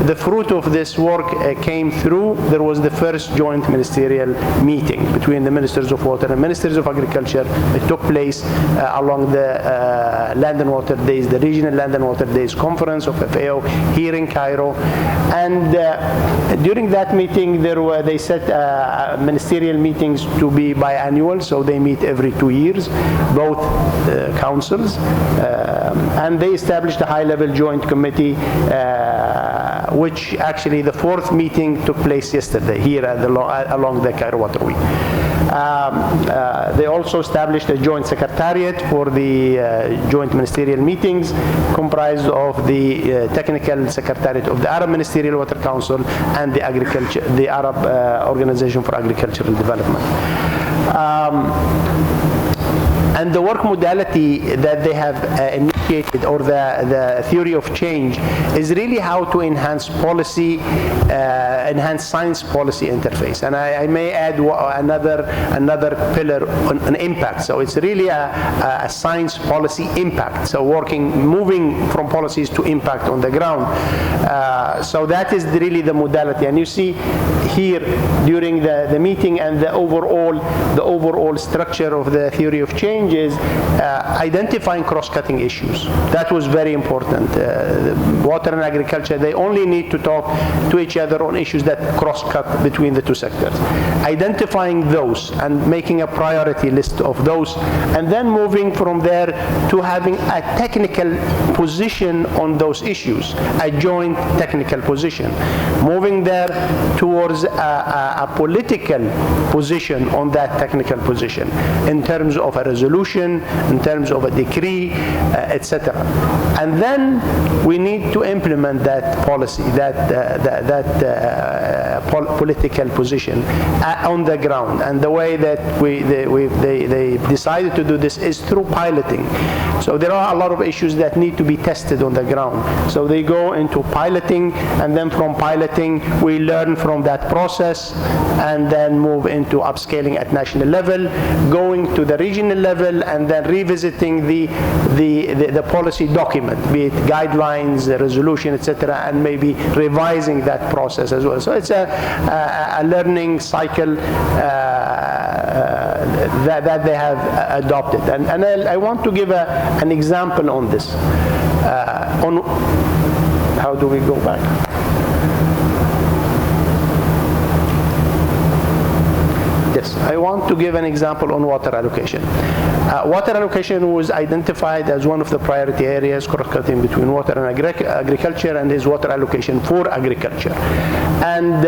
the fruit of this work came through. There was the first joint ministerial meeting between the Ministers of Water and Ministers of Agriculture. It took place along the Land and Water Days, the Regional Land and Water Days Conference of FAO here in Cairo. And during that meeting, they set ministerial meetings to be biannual, so they meet every 2 years, both councils. And they established a high-level joint committee, which actually the fourth meeting took place yesterday here along the Cairo Water Week. They also established a joint secretariat for the joint ministerial meetings, comprised of the technical secretariat of the Arab Ministerial Water Council and the Arab Organization for Agricultural Development. And the work modality that they have initiated, or the theory of change, is really how to enhance policy, enhance science policy interface. And I may add another pillar on impact. So it's really a science policy impact. So moving from policies to impact on the ground. So that is really the modality. And you see here during the meeting and the overall structure of the theory of change is identifying cross-cutting issues. That was very important. Water and agriculture, they only need to talk to each other on issues that cross-cut between the two sectors. Identifying those and making a priority list of those, and then moving from there to having a technical position on those issues, a joint technical position. Moving there towards a political position on that technical position in terms of a resolution, in terms of a decree, etc. And then we need to implement that policy, that political position on the ground. And the way that they decided to do this is through piloting. So there are a lot of issues that need to be tested on the ground. So they go into piloting, and then from piloting we learn from that process, and then move into upscaling at national level, going to the regional level, and then revisiting the policy document, be it guidelines, resolution, etc., and maybe revising that process as well. So it's a learning cycle that they have adopted. And I want to give an example on this. How do we go back? Yes, I want to give an example on water allocation. Water allocation was identified as one of the priority areas, cross-cutting between water and agriculture, and is water allocation for agriculture. And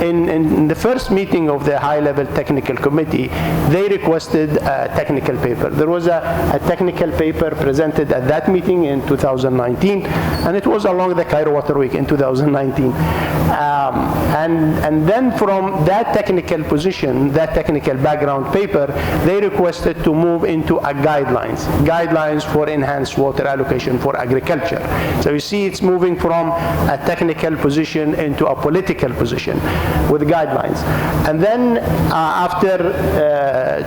in the first meeting of the high-level technical committee, they requested a technical paper. There was a technical paper presented at that meeting in 2019, and it was along the Cairo Water Week in 2019. And then from that technical position, that technical background paper, they requested to move into a guidelines for enhanced water allocation for agriculture. So you see it's moving from a technical position into a political position with guidelines. And then after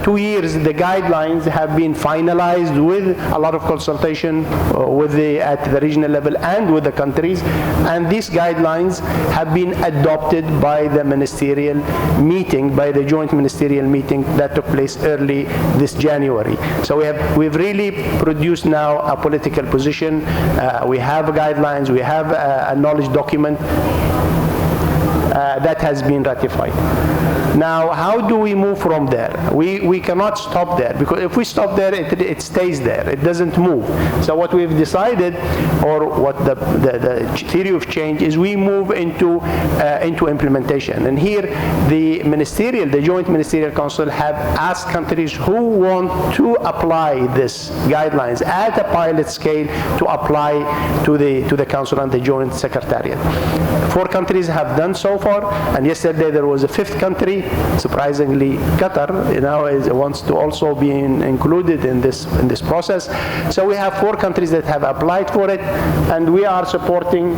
2 years, the guidelines have been finalized with a lot of consultation at the regional level and with the countries. And these guidelines have been adopted by the ministerial meeting, by the joint ministerial meeting that took place early this January. So we've really produced now a political position. We have guidelines, we have a knowledge document that has been ratified. Now, how do we move from there? We cannot stop there, because if we stop there, it stays there. It doesn't move. So what we've decided, or what the theory of change is, we move into implementation. And here, the Joint Ministerial Council have asked countries who want to apply this guidelines at a pilot scale to apply to the Council and the Joint Secretariat. 4 countries have done so far, and yesterday there was a 5th country. Surprisingly, Qatar wants to also be included in this process. So we have 4 countries that have applied for it, and we are supporting.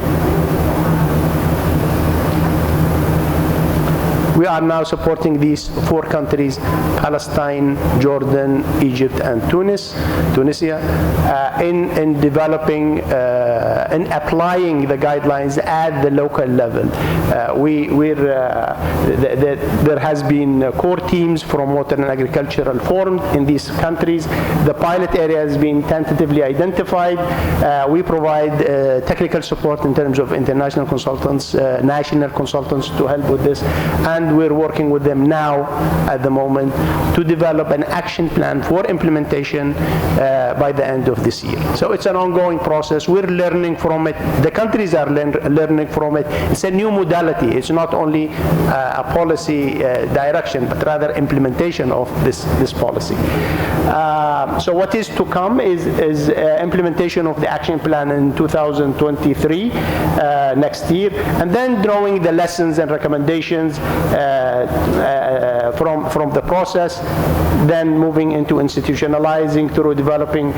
We are now supporting these 4 countries: Palestine, Jordan, Egypt, and Tunisia, in developing, in applying the guidelines at the local level. There has been core teams from water and agricultural formed in these countries. The pilot area has been tentatively identified. We provide technical support in terms of international consultants, national consultants to help with this, and we're working with them now at the moment to develop an action plan for implementation by the end of this year. So it's an ongoing process. We're learning from it. The countries are learning from it. It's a new modality. It's not only a policy direction, but rather implementation of this policy. So what is to come is implementation of the action plan in 2023, next year, and then drawing the lessons and recommendations from the process, then moving into institutionalizing through developing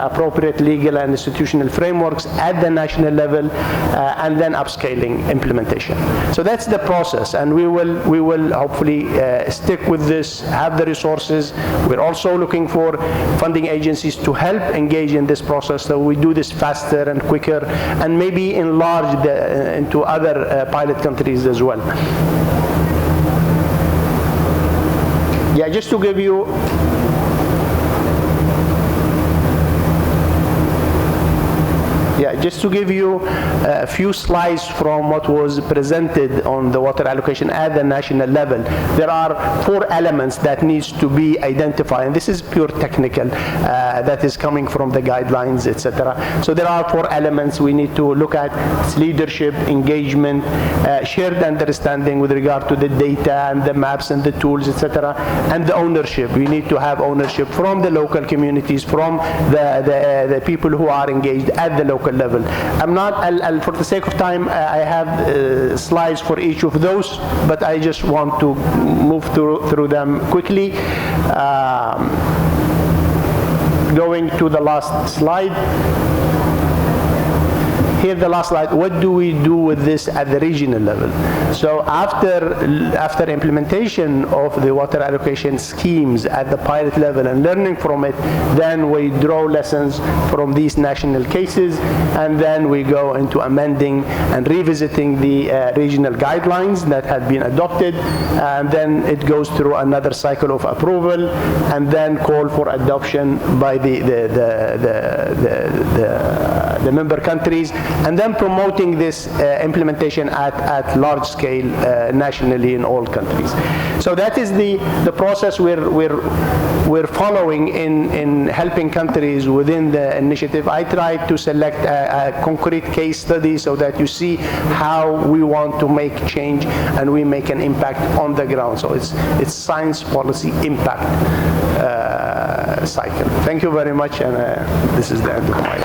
appropriate legal and institutional frameworks at the national level, and then upscaling implementation. So that's the process, and we will hopefully stick with this, have the resources. We're also looking for funding agencies to help engage in this process, so we do this faster and quicker, and maybe enlarge into other pilot countries as well. Yeah, just to give you a few slides from what was presented on the water allocation at the national level. There are 4 elements that needs to be identified, and this is pure technical, that is coming from the guidelines, etc. So there are 4 elements we need to look at: it's leadership, engagement, shared understanding with regard to the data and the maps and the tools, etc., and the ownership. We need to have ownership from the local communities, from the people who are engaged at the local level. For the sake of time, I have slides for each of those, but I just want to move through them quickly. Going to the last slide. Here, the last slide. What do we do with this at the regional level? So after implementation of the water allocation schemes at the pilot level and learning from it, then we draw lessons from these national cases, and then we go into amending and revisiting the regional guidelines that had been adopted, and then it goes through another cycle of approval, and then call for adoption by the member countries, and then promoting this implementation at large scale nationally in all countries. So that is the process we're following in helping countries within the initiative. I tried to select a concrete case study so that you see how we want to make change and we make an impact on the ground. So it's science policy impact cycle. Thank you very much, and this is the end of my.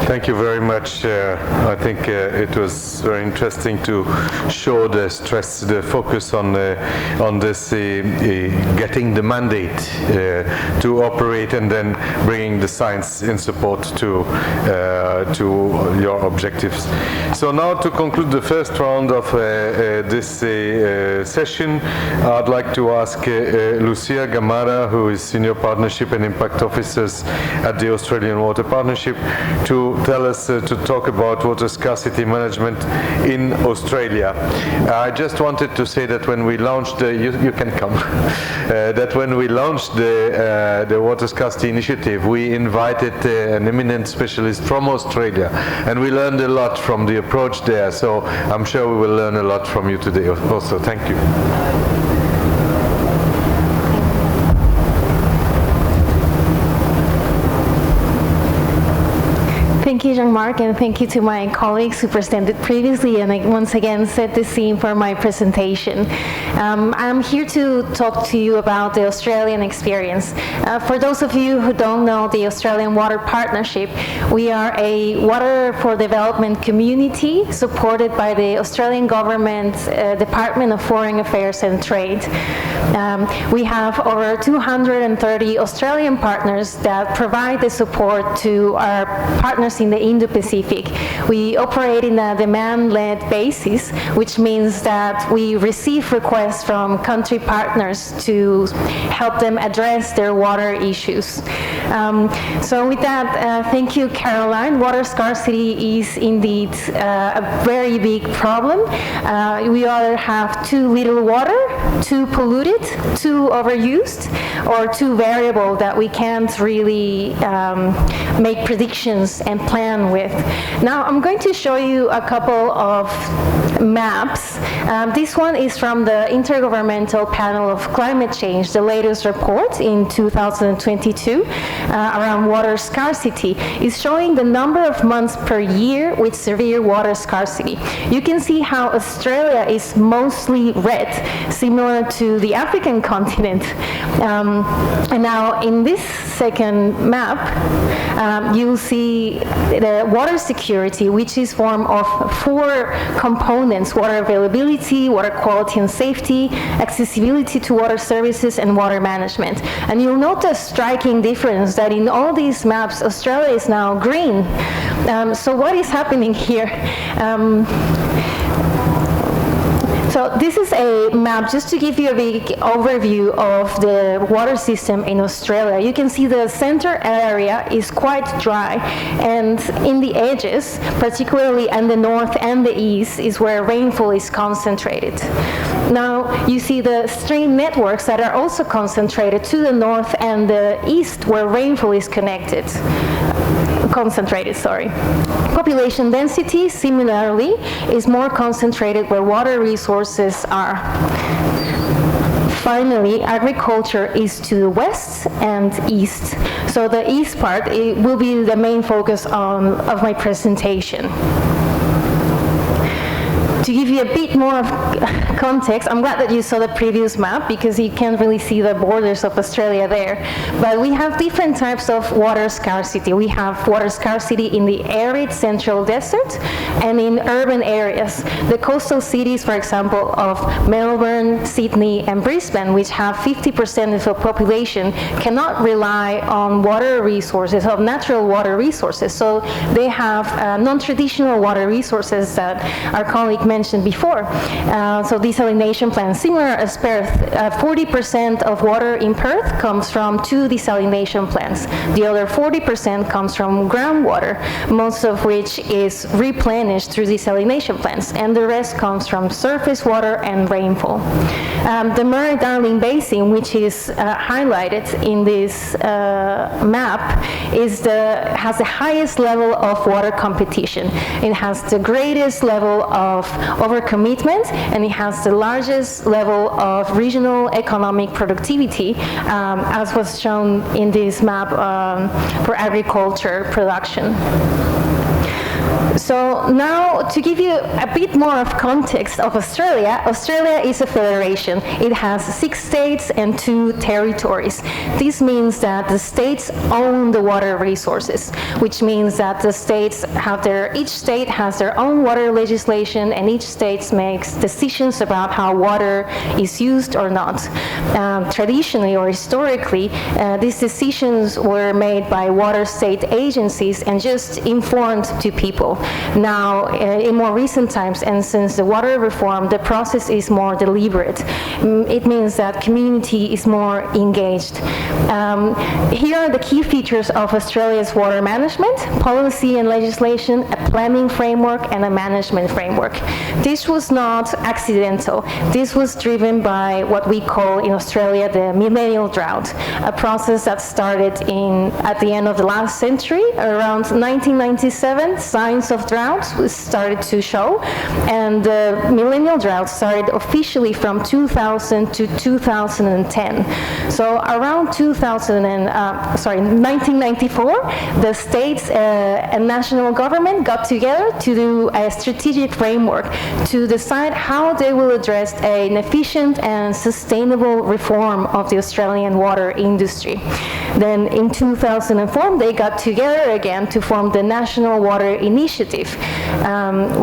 Thank you very much. I think it was very interesting to show the focus on this getting the mandate to operate, and then bringing the science in support to your objectives. So now, to conclude the first round of this session, I'd like to ask Lucia Gamara, who is Senior Partnership and Impact Officer at the Australian Water Partnership, to tell tell us to talk about water scarcity management in Australia. I just wanted to say that when we launched you can come that when we launched the water scarcity initiative, we invited an eminent specialist from Australia, and we learned a lot from the approach there. So I'm sure we will learn a lot from you today also. Thank you. Thank you, Jean-Marc, and thank you to my colleagues who presented previously and once again set the scene for my presentation. I'm here to talk to you about the Australian experience. For those of you who don't know the Australian Water Partnership, we are a water for development community supported by the Australian Government Department of Foreign Affairs and Trade. We have over 230 Australian partners that provide the support to our partners in the Indo-Pacific. We operate in a demand-led basis, which means that we receive requests from country partners to help them address their water issues. So with that, thank you, Caroline. Water scarcity is indeed a very big problem. We either have too little water, too polluted, too overused, or too variable that we can't really make predictions and plan with. Now I'm going to show you a couple of maps. This one is from the Intergovernmental Panel of Climate Change, the latest report in 2022 around water scarcity. It's showing the number of months per year with severe water scarcity. You can see how Australia is mostly red, similar to the African continent. And now in this second map, you'll see the water security, which is formed of 4 components: water availability, water quality and safety, accessibility to water services, and water management. And you'll note a striking difference that in all these maps, Australia is now green. So what is happening here? So this is a map just to give you a big overview of the water system in Australia. You can see the center area is quite dry, and in the edges, particularly in the north and the east, is where rainfall is concentrated. Now you see the stream networks that are also concentrated to the north and the east, where rainfall is concentrated. Population density, similarly, is more concentrated where water resources are. Finally, agriculture is to the west and east. So the east part, it will be the main focus of my presentation. To give you a bit more of context, I'm glad that you saw the previous map because you can't really see the borders of Australia there. But we have different types of water scarcity. We have water scarcity in the arid central desert and in urban areas. The coastal cities, for example, of Melbourne, Sydney, and Brisbane, which have 50% of the population, cannot rely on water resources, of natural water resources. So they have non-traditional water resources that our colleague mentioned before. So desalination plants, similar as Perth, 40% of water in Perth comes from 2 desalination plants. The other 40% comes from groundwater, most of which is replenished through desalination plants, and the rest comes from surface water and rainfall. The Murray-Darling Basin, which is highlighted in this map, has the highest level of water competition. It has the greatest level of overcommitment, and it has the largest level of regional economic productivity, as was shown in this map for agriculture production. So now, to give you a bit more of context of Australia, Australia is a federation. It has 6 states and 2 territories. This means that the states own the water resources, which means that the states each state has their own water legislation, and each state makes decisions about how water is used or not. Traditionally or historically, these decisions were made by water state agencies and just informed to people people. Now, in more recent times, and since the water reform, the process is more deliberate. It means that community is more engaged. Here are the key features of Australia's water management: policy and legislation, a planning framework, and a management framework. This was not accidental. This was driven by what we call in Australia the millennial drought, a process that started at the end of the last century. Around 1997, signs of drought started to show, and the millennial drought started officially from 2000 to 2010. So around 1994, the states and national government got together to do a strategic framework to decide how they will address an efficient and sustainable reform of the Australian water industry. Then in 2004, they got together again to form the National Water Initiative,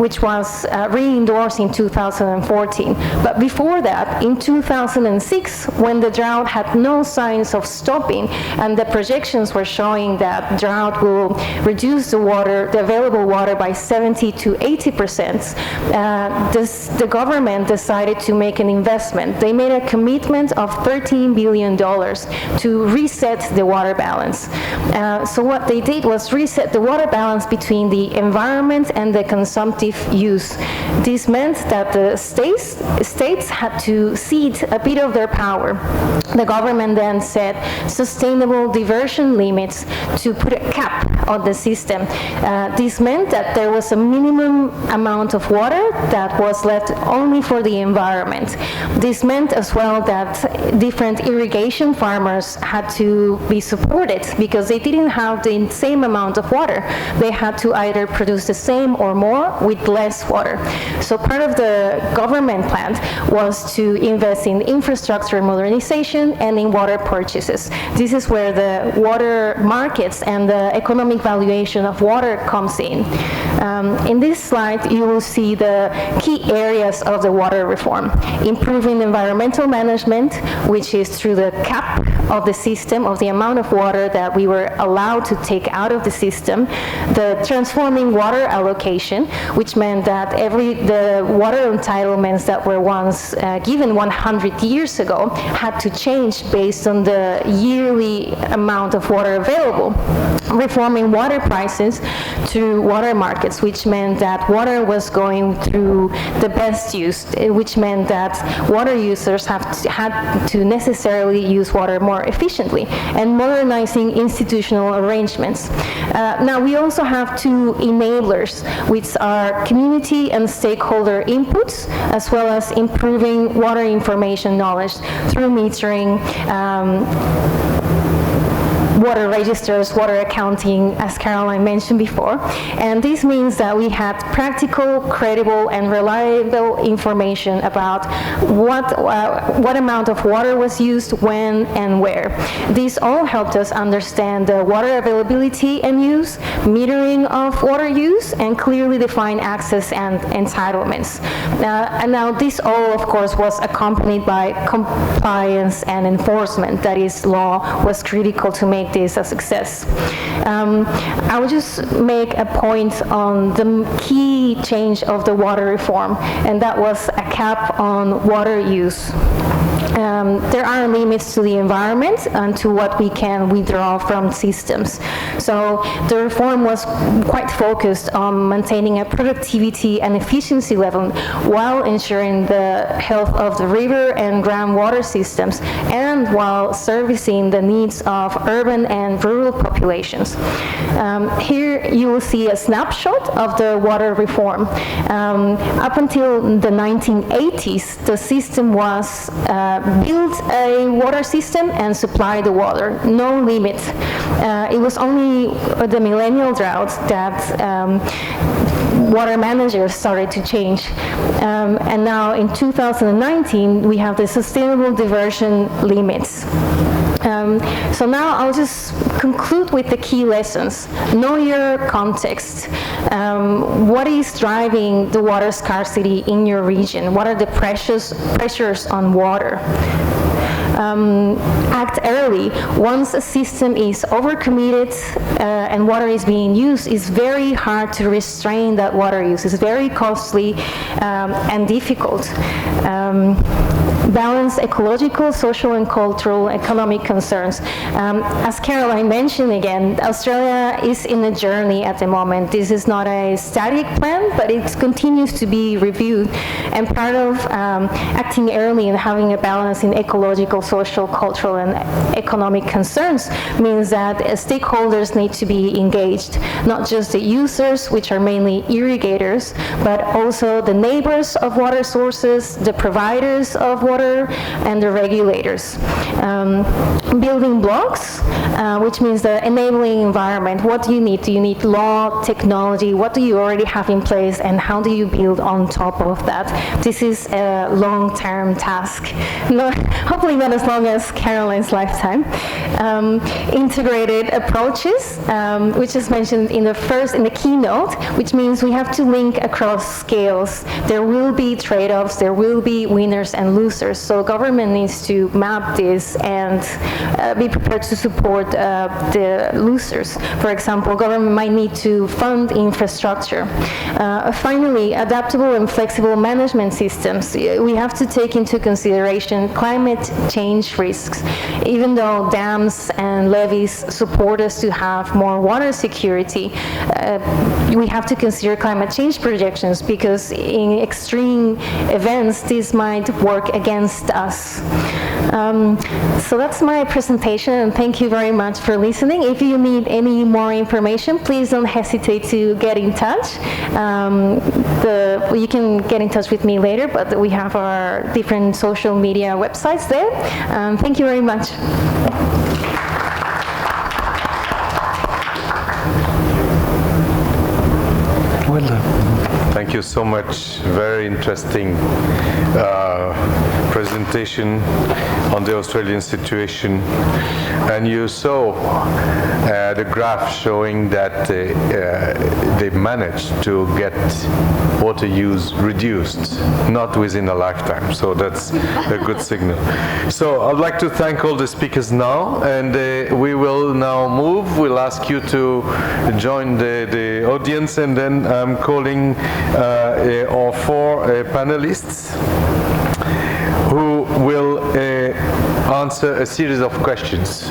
which was re-endorsed in 2014. But before that, in 2006, when the drought had no signs of stopping, and the projections were showing that drought will reduce the available water by 70 to 80%, the government decided to make an investment. They made a commitment of $13 billion to reset the water balance. So what they did was reset the water balance between the environment and the consumptive use. This meant that the states had to cede a bit of their power. The government then set sustainable diversion limits to put a cap on the system. This meant that there was a minimum amount of water that was left only for the environment. This meant as well that different irrigation farmers had to be supported because they didn't have the same amount of water. They had to either produce the same or more with less water. So part of the government plan was to invest in infrastructure modernization and in water purchases. This is where the water markets and the economic valuation of water comes in. In this slide, you will see the key areas of the water reform: improving environmental management, which is through the cap of the system, of the amount of water that we were allowed to take out of the system; the transforming water allocation, which meant that the water entitlements that were once given 100 years ago had to change based on the yearly amount of water available; reforming water prices through water markets, which meant that water was going through the best use, which meant that water users had to necessarily use water more efficiently; and modernizing institutional arrangements. Now we also have two enablers, which are community and stakeholder inputs, as well as improving water information knowledge through metering, water registers, water accounting, as Caroline mentioned before. And this means that we had practical, credible, and reliable information about what amount of water was used, when, and where. This all helped us understand the water availability and use, metering of water use, and clearly define access and entitlements. And now this all, of course, was accompanied by compliance and enforcement. That is, law was critical to make this a success. I will just make a point on the key change of the water reform, and that was a cap on water use. There are limits to the environment and to what we can withdraw from systems. So the reform was quite focused on maintaining a productivity and efficiency level while ensuring the health of the river and groundwater systems, and while servicing the needs of urban and rural populations. Here you will see a snapshot of the water reform. Up until the 1980s, the system was build a water system and supply the water, no limit. It was only the millennial drought that water managers started to change. And now in 2019, we have the sustainable diversion limits. So now I'll just conclude with the key lessons. Know your context. What is driving the water scarcity in your region? What are the pressures on water? act early. Once a system is overcommitted and water is being used, it's very hard to restrain that water use. It's very costly and difficult. Balance ecological, social and cultural, economic concerns. As Caroline mentioned again, Australia is in a journey at the moment. This is not a static plan, but it continues to be reviewed. And part of acting early and having a balance in ecological, social, cultural and economic concerns means that stakeholders need to be engaged, not just the users, which are mainly irrigators, but also the neighbors of water sources, the providers of water, and the regulators. Building blocks, which means the enabling environment. What do you need? Do you need law, technology? What do you already have in place, and how do you build on top of that? This is a long-term task. Hopefully not as long as Caroline's lifetime. Integrated approaches, which is mentioned in the keynote, which means we have to link across scales. There will be trade-offs, there will be winners and losers. So government needs to map this and be prepared to support the losers. For example, government might need to fund infrastructure. Finally, adaptable and flexible management systems. We have to take into consideration climate change risks. Even though dams and levees support us to have more water security, we have to consider climate change projections, because in extreme events, this might work against us. So that's my presentation, and thank you very much for listening. If you need any more information, please don't hesitate to get in touch. You can get in touch with me later, but we have our different social media websites there. Thank you very much. Well done. Thank you so much. Very interesting presentation on the Australian situation. And you saw the graph showing that they managed to get water use reduced, not within a lifetime. So that's a good signal. So I'd like to thank all the speakers now, and we will now move. We'll ask you to join the audience, and then I'm calling our four panelists who will answer a series of questions.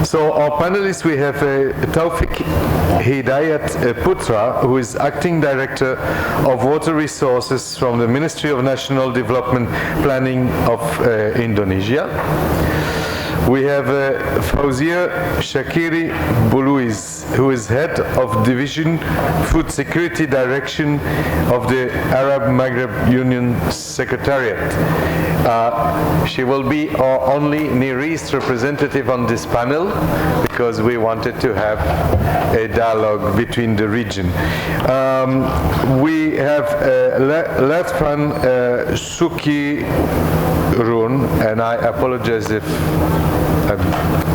So our panelists, we have Taufik Hidayat Putra, who is Acting Director of Water Resources from the Ministry of National Development Planning of Indonesia. We have Fauzia Shakiri Buluiz, who is Head of Division Food Security Direction of the Arab Maghreb Union Secretariat. She will be our only Near East representative on this panel, because we wanted to have a dialogue between the region. We have Latfan Suki Run, and I apologize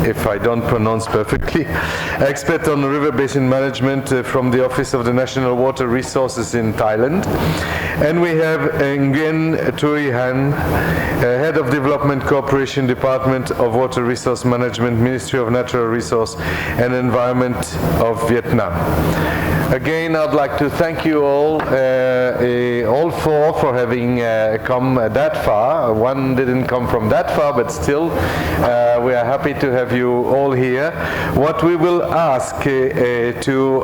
if I don't pronounce perfectly, expert on river basin management from the Office of the National Water Resources in Thailand. And we have Nguyen Tui Han, Head of Development Cooperation Department of Water Resource Management, Ministry of Natural Resource and Environment of Vietnam. Again, I'd like to thank you all four for having come that far. One didn't come from that far, but still we are happy to have you all here. What we will ask to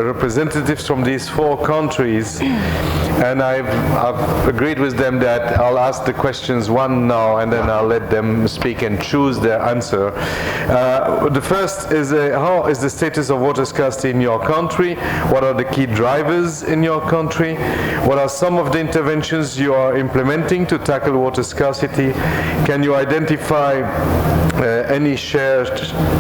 representatives from these four countries, and I've agreed with them that I'll ask the questions one now, and then I'll let them speak and choose their answer. The first is, how is the status of water scarcity in your country? What are the key drivers in your country? What are some of the interventions you are implementing to tackle water scarcity? Can you identify any shared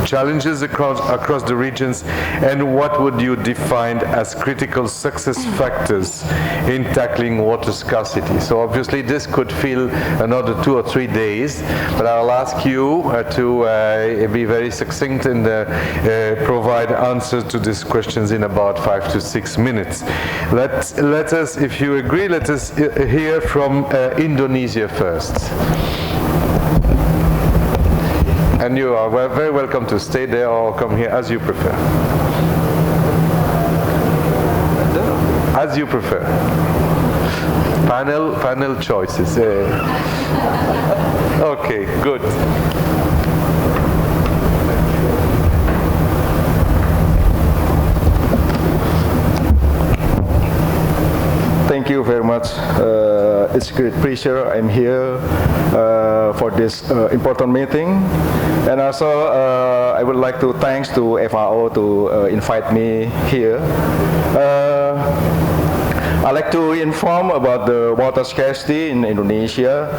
challenges across the regions? And what would you define as critical success factors in tackling water scarcity? So obviously this could fill another 2 or 3 days, but I'll ask you to be very succinct and provide answers to these questions in about 5 to 6 minutes. Let us, if you agree, let us hear from Indonesia first. And you are very welcome to stay there or come here as you prefer. As you prefer. Panel choices. Okay, good. Thank you very much. It's a great pleasure. I'm here for this important meeting. And also, I would like to thanks to FAO to invite me here. I'd like to inform about the water scarcity in Indonesia.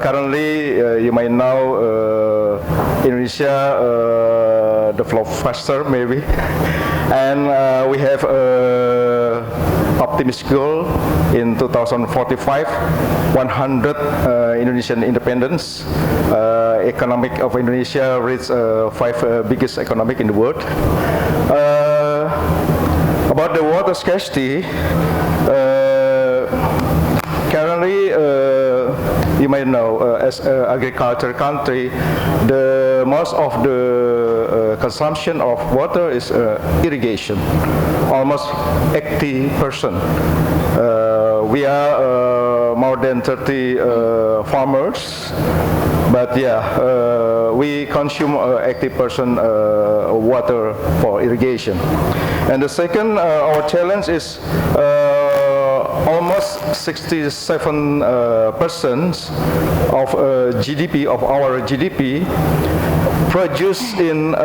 Currently, you might know Indonesia develop faster maybe. And we have optimistic goal in 2045, 100 Indonesian independence. Economic of Indonesia reach 5 biggest economic in the world. About the water scarcity, currently you might know as an agriculture country, the most of the consumption of water is irrigation, almost 80%. We are more than 30 farmers, but yeah, we consume 80% water for irrigation. And the second, our challenge is almost 67% of GDP, of our GDP, produced in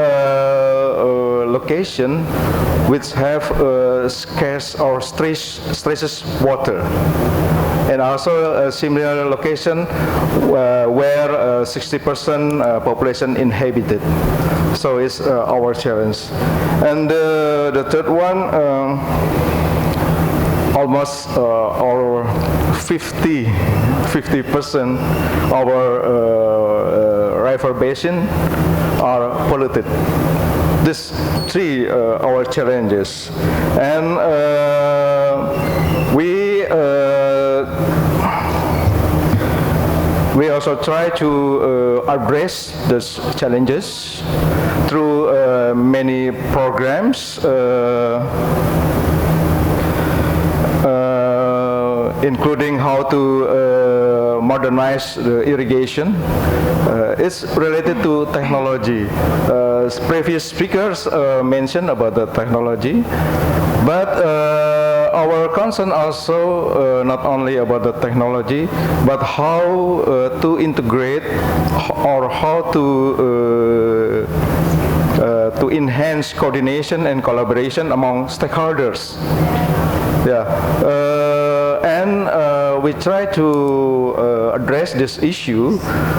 location which have scarce or stresses water. And also a similar location where 60% population inhabited. So it's our challenge. And the third one, almost our 50% our river basin are polluted. These three our challenges, and we also try to address these challenges through many programs, including how to modernize the irrigation. It's related to technology. Previous speakers mentioned about the technology, but our concern also not only about the technology, but how to integrate or how to enhance coordination and collaboration among stakeholders. Yeah, and we try to address this issue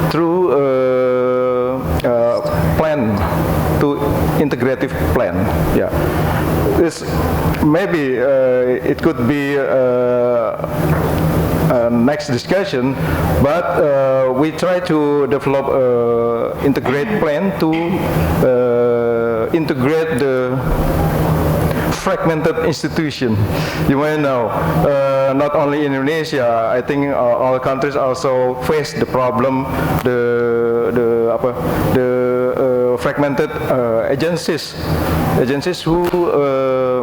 through plan, to integrative plan. Yeah, it's maybe it could be next discussion, but we try to develop integrate plan to integrate the fragmented institution. You may know, not only in Indonesia, I think all countries also face the problem, the fragmented agencies who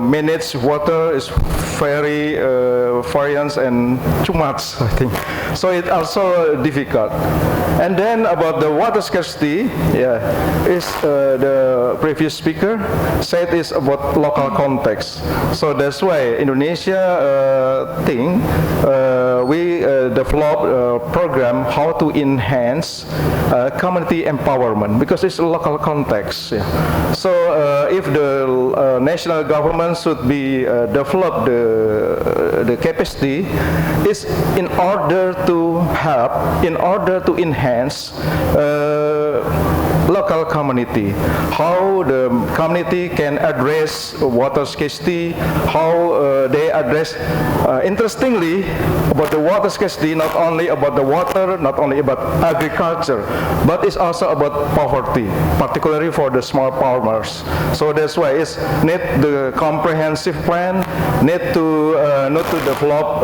manage water is very variant and too much, I think. So it's also difficult. And then about the water scarcity, yeah, is the previous speaker said is about local context. So that's why Indonesia think we develop a program how to enhance community empowerment, because it's a local context. Yeah. So if the national government should be develop the capacity, is in order to help, in order to enhance local community, how the community can address water scarcity, how they address, interestingly, about the water scarcity, not only about the water, not only about agriculture, but it's also about poverty, particularly for the small farmers. So that's why it's need the comprehensive plan, need to develop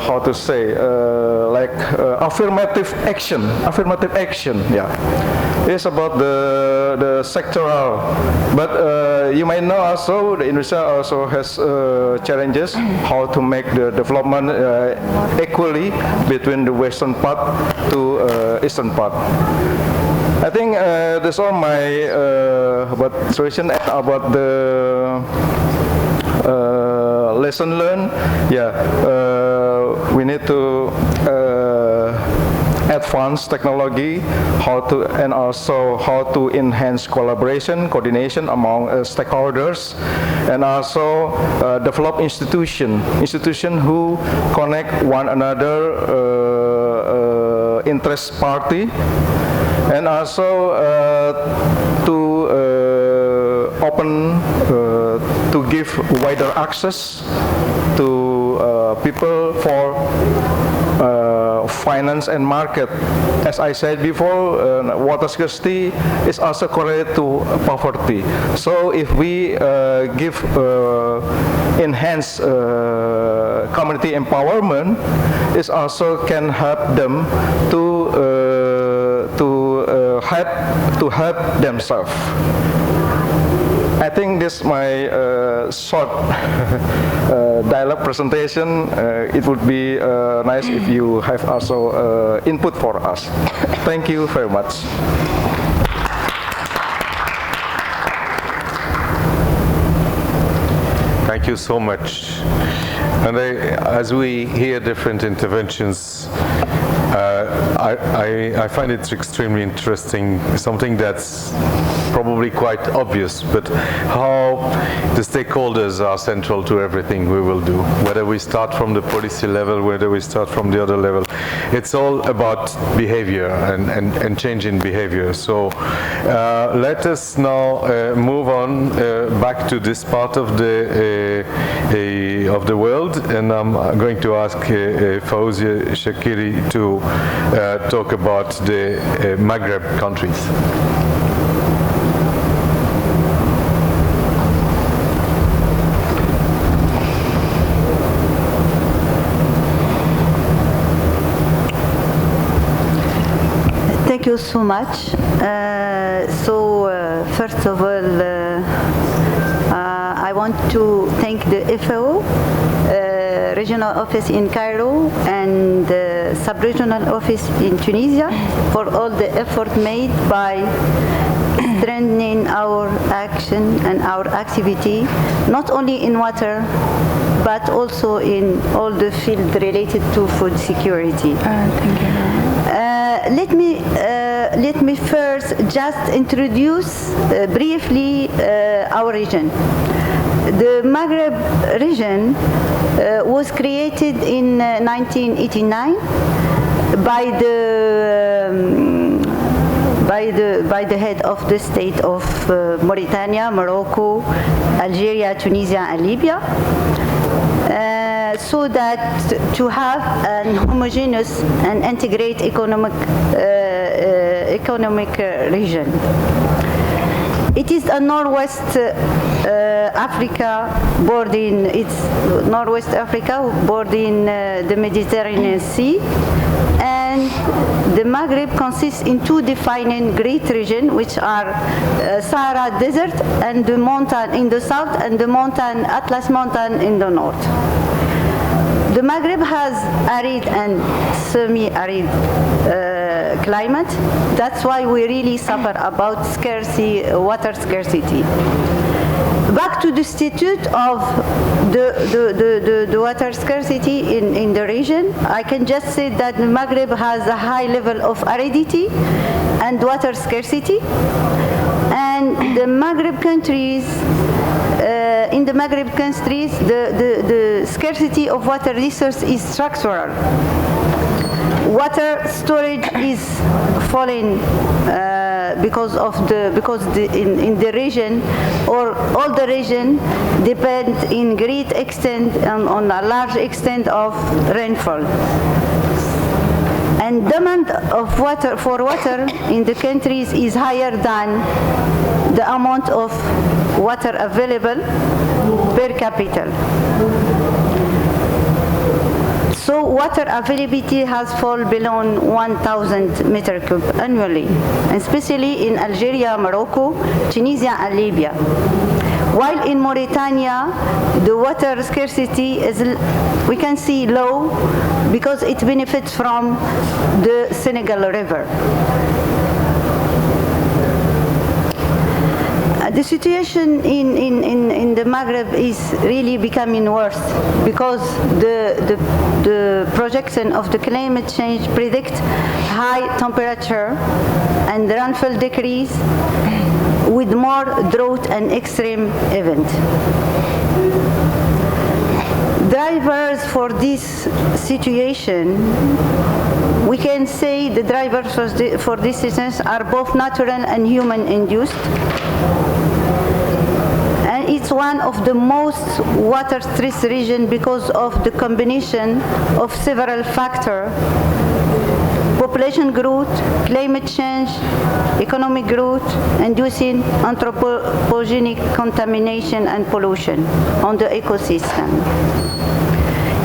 how to say, like affirmative action. Yeah, it's about the sectoral. But you might know also Indonesia also has challenges how to make the development equally between the western part to eastern part. I think that's all my about solution about the lesson learned. Yeah, we need to advance technology, and also how to enhance collaboration, coordination among stakeholders, and also develop institution who connect one another interest party, and also to open to give wider access to people for finance and market. As I said before, water scarcity is also correlated to poverty. So if we give enhance community empowerment, it also can help them to help themselves. I think this is my short dialogue presentation. It would be nice if you have also input for us. Thank you very much. Thank you so much. And as we hear different interventions, I find it extremely interesting, something that's probably quite obvious, but how the stakeholders are central to everything we will do, whether we start from the policy level, whether we start from the other level. It's all about behavior and change in behavior. So let us now move on back to this part of the world, and I'm going to ask Faouzia Shakiri to talk about the Maghreb countries. Thank you so much. First of all, I want to thank the FAO regional office in Cairo and the sub-regional office in Tunisia for all the effort made by strengthening our action and our activity, not only in water, but also in all the field related to food security. Thank you. Let me first just introduce briefly our region. The Maghreb region was created in 1989 by the head of the state of Mauritania, Morocco, Algeria, Tunisia, and Libya. So that to have an homogeneous and integrated economic region. It is a Northwest Africa bordering the Mediterranean Sea, and the Maghreb consists in two defining great regions, which are Sahara Desert and the mountain in the south and the Atlas Mountain in the north. The Maghreb has arid and semi-arid climate. That's why we really suffer about water scarcity. Back to the statute of the water scarcity in the region, I can just say that the Maghreb has a high level of aridity and water scarcity, and the Maghreb countries. In the Maghreb countries, the scarcity of water resource is structural. Water storage is falling in the region, or all the region depend in great extent on a large extent of rainfall. And demand of water in the countries is higher than the amount of water available per capita. So water availability has fallen below 1,000 meter cube annually, especially in Algeria, Morocco, Tunisia, and Libya. While in Mauritania, the water scarcity is, we can see, low because it benefits from the Senegal River. The situation in the Maghreb is really becoming worse because the projection of the climate change predict high temperature and rainfall decrease with more drought and extreme event. Drivers for this situation, we can say the drivers for this situation are both natural and human induced. And it's one of the most water stressed region because of the combination of several factors: population growth, climate change, economic growth, inducing anthropogenic contamination and pollution on the ecosystem.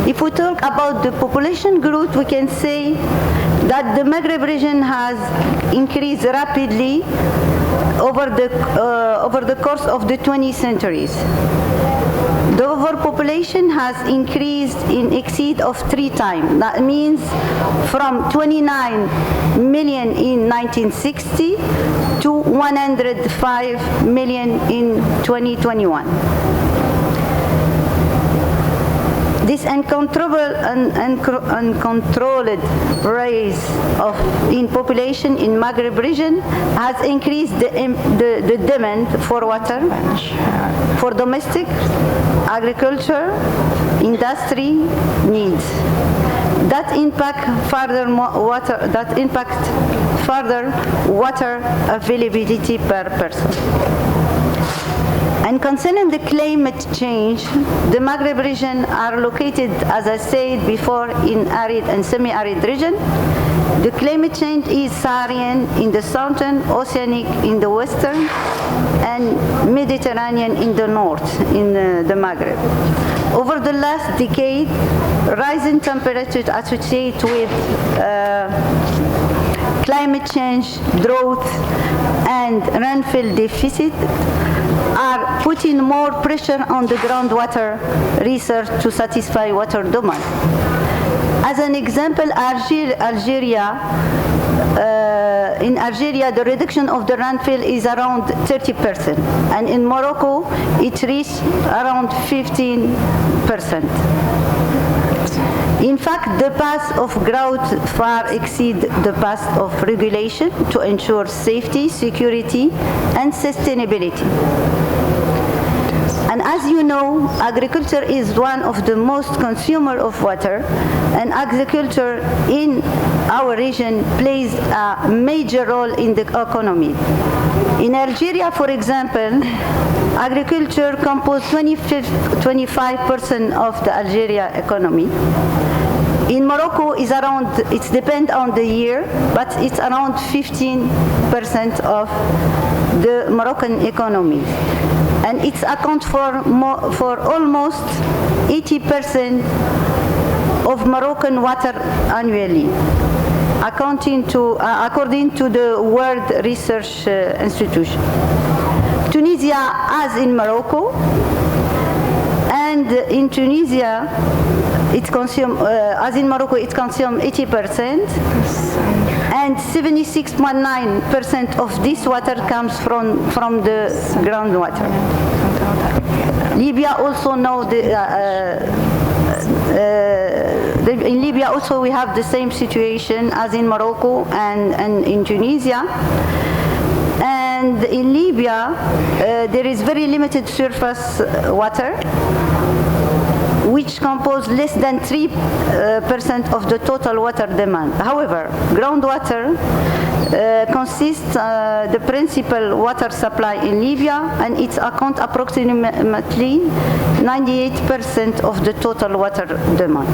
If we talk about the population growth, we can say that the Maghreb region has increased rapidly over the course of the 20th centuries. The overpopulation has increased in exceed of 3 times. That means from 29 million in 1960 to 105 million in 2021. This uncontrolled rise in population in Maghreb region has increased the demand for water for domestic, agriculture, industry needs. That impact further water availability per person. And concerning the climate change, the Maghreb region are located, as I said before, in arid and semi-arid region. The climate change is Saharan in the southern, oceanic in the western, and Mediterranean in the north, in the Maghreb. Over the last decade, rising temperatures associated with climate change, drought, and rainfall deficit are putting more pressure on the groundwater research to satisfy water demand. As an example, in Algeria, the reduction of the rainfall is around 30%, and in Morocco, it reached around 15%. In fact, the path of growth far exceeds the path of regulation to ensure safety, security, and sustainability. And as you know, agriculture is one of the most consumer of water, and agriculture in our region plays a major role in the economy. In Algeria, for example, agriculture composes 25% of the Algeria economy. In Morocco, it depends on the year, but it's around 15% of the Moroccan economy. And it accounts for almost 80% of Moroccan water annually, according to the World Research Institution. Tunisia, as in Morocco, and in Tunisia, as in Morocco, it consumes 80%, and 76.9% of this water comes from the groundwater. Libya also in Libya also we have the same situation as in Morocco and in Tunisia. And in Libya, there is very limited surface water, which compose less than 3% of the total water demand. However, groundwater consists the principal water supply in Libya, and it accounts approximately 98% of the total water demand.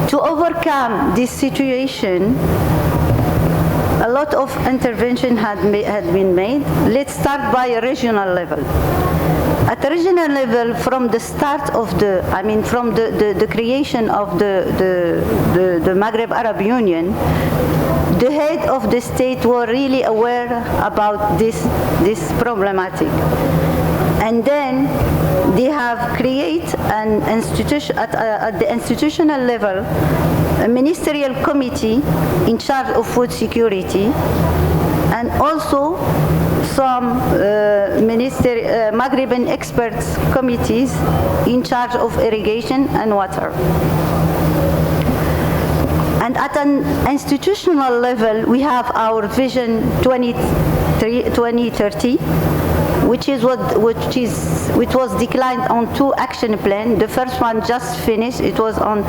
To overcome this situation, a lot of intervention had been made. Let's start by a regional level. At the regional level, from the start of from the creation of the Maghreb Arab Union, the head of the state were really aware about this problematic. And then they have created an institution at the institutional level, a ministerial committee in charge of food security, and also some Maghrebian experts committees in charge of irrigation and water. And at an institutional level, we have our Vision 2030, which was declined on 2 action plans. The first one just finished. It was on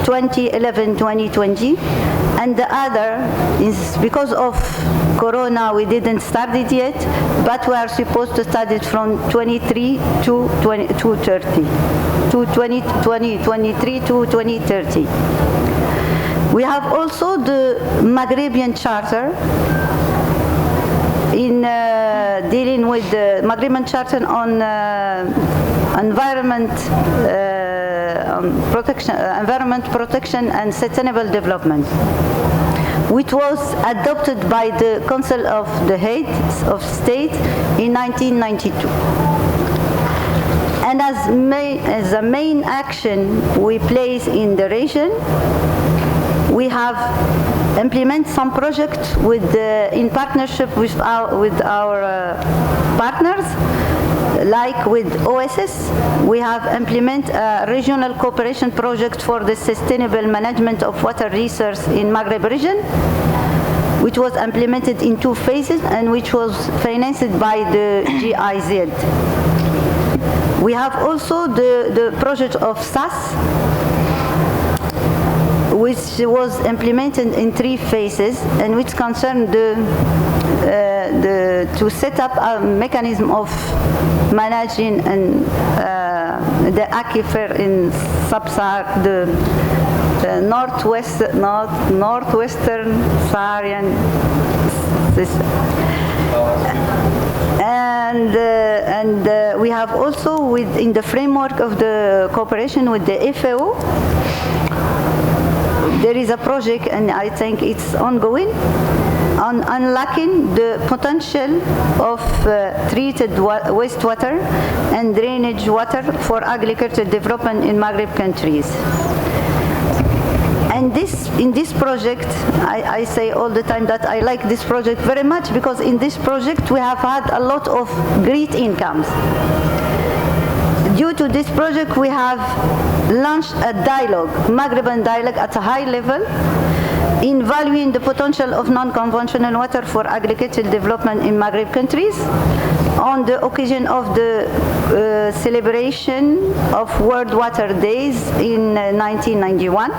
2011-2020, and the other is because of Corona. We didn't start it yet, but we are supposed to start it from 23 to 2030. To 2023 to 2030. We have also the Maghrebian Charter in dealing with the Maghrebian Charter on environment protection and sustainable development, which was adopted by the Council of the Heads of State in 1992. And as a main action we place in the region, we have implemented some projects in partnership with our partners, like with OSS. We have implemented a regional cooperation project for the sustainable management of water resources in Maghreb region, which was implemented in 2 phases and which was financed by the GIZ. We have also the project of SAS, which was implemented in 3 phases and which concerned to set up a mechanism of managing and the aquifer in the northwestern Saharan system. And we have also, in the framework of the cooperation with the FAO, there is a project, and I think it's ongoing, on unlocking the potential of treated wastewater and drainage water for agricultural development in Maghreb countries. And in this project, I say all the time that I like this project very much, because in this project we have had a lot of great incomes. Due to this project, we have launched a dialogue, Maghrebian dialogue at a high level, in valuing the potential of non-conventional water for agricultural development in Maghreb countries on the occasion of the celebration of World Water Days in 1991.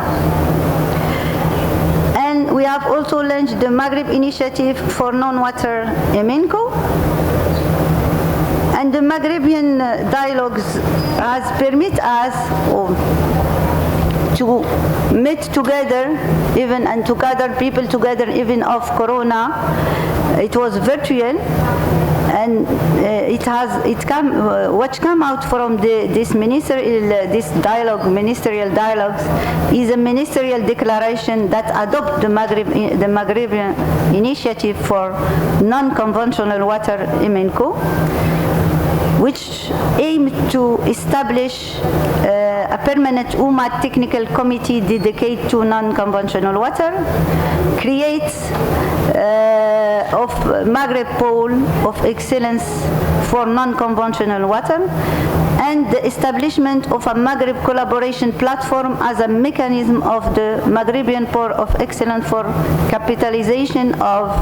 And we have also launched the Maghreb Initiative for Non-Water EMENCO. And the Maghrebian dialogues has permitted us to meet together, even, and to gather people together, even of Corona. It was virtual, and what come out from this ministerial dialogues is a ministerial declaration that adopt the Maghrebian Initiative for Non-Conventional Water EMENCO, which aimed to establish a permanent UMA technical committee dedicated to non-conventional water, creates of Maghreb Pole of Excellence for non-conventional water, and the establishment of a Maghreb collaboration platform as a mechanism of the Maghrebian Pole of Excellence for capitalization of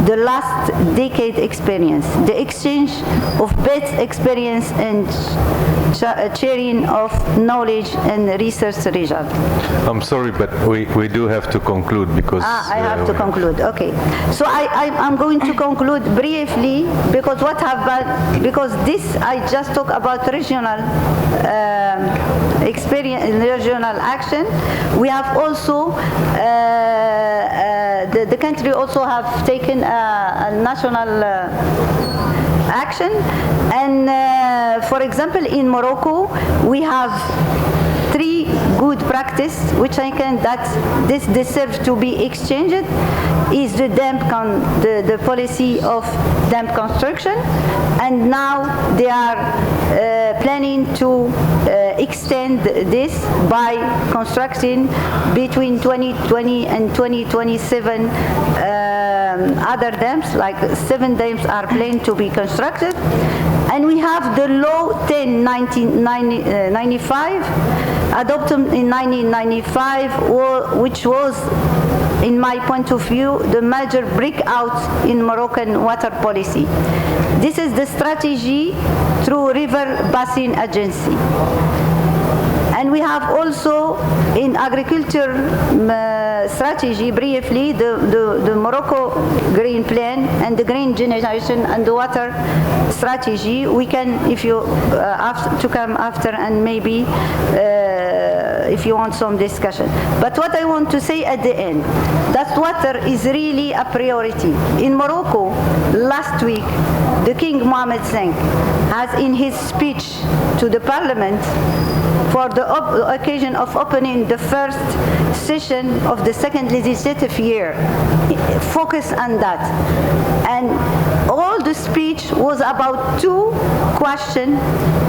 the last decade experience, the exchange of best experience and sharing of knowledge and research results. I'm sorry, but we do have to conclude because... I have to conclude, okay. So I'm going to conclude briefly because this I just talk about regional experience, regional action. We have also, the country also have taken a national action, and for example, in Morocco, we have 3 good practice, which I can that this deserves to be exchanged, is the the policy of dam construction, and now they are planning to extend this by constructing between 2020 and 2027 other dams, like 7 dams are planned to be constructed. And we have the law 10/1995, adopted in 1995, which was, in my point of view, the major breakout in Moroccan water policy. This is the strategy through River Basin Agency. And we have also in agriculture strategy, briefly, the Morocco Green Plan and the Green Generation and the Water Strategy. We can, if you have to come after, and maybe if you want some discussion. But what I want to say at the end, that water is really a priority. In Morocco, last week, the King Mohammed V has in his speech to the parliament for the occasion of opening the first session of the second legislative year, focus on that. And all the speech was about 2 questions,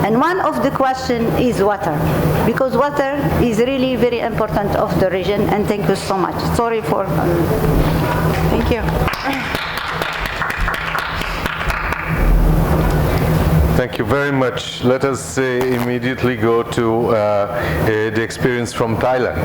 and one of the questions is water, because water is really very important of the region. And thank you so much. Sorry for... Thank you. Thank you very much. Let us immediately go to the experience from Thailand.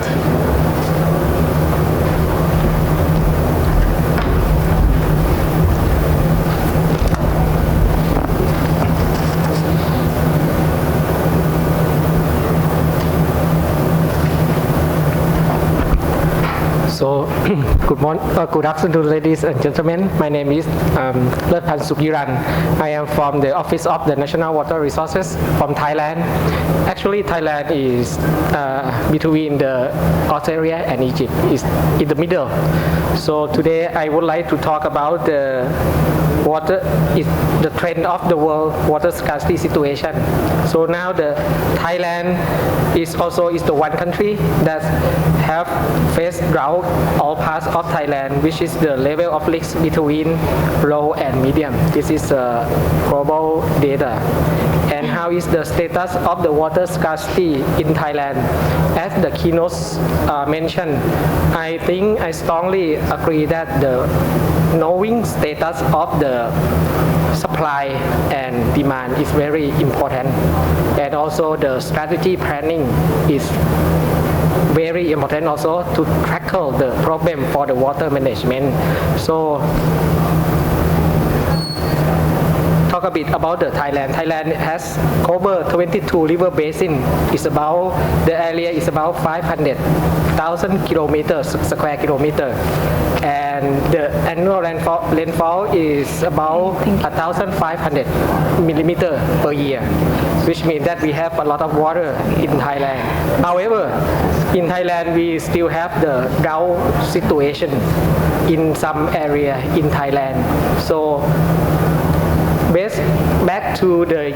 So, good afternoon, ladies and gentlemen. My name is Lerpan Sukyiran. I am from the Office of the National Water Resources from Thailand. Actually, Thailand is between the Australia and Egypt. It's in the middle. So today I would like to talk about the water, the trend of the world water scarcity situation. So now the Thailand is the one country that have faced drought all parts of Thailand, which is the level of leaks between low and medium. This is global data. And how is the status of the water scarcity in Thailand? As the keynotes mentioned, I think I strongly agree that the knowing status of the supply and demand is very important, and also the strategy planning is very important also to tackle the problem for the water management. So talk a bit about the Thailand. Thailand has covered 22 river basin. The area is about 500,000 square kilometers, and the annual rainfall is about 1,500 millimeters per year, which means that we have a lot of water in Thailand. However, in Thailand we still have the drought situation in some area in Thailand. So back to the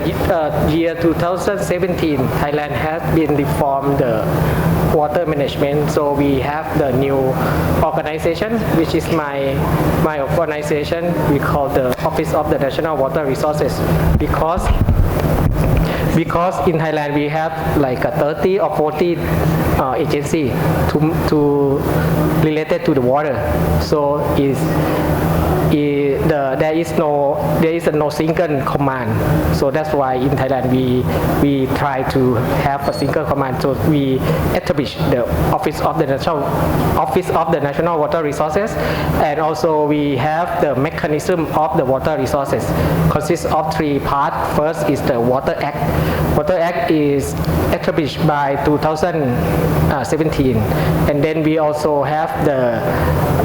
year 2017, Thailand has been reformed the water management. So we have the new organization, which is my organization. We call the Office of the National Water Resources, because in Thailand we have like a 30 or 40 agency to related to the water. So there is no single command. So that's why in Thailand we try to have a single command. So we establish the Office of the National Water Resources, and also we have the mechanism of the water resources. Consists of 3 parts. First is the Water Act. Water Act is established by 2017, and then we also have the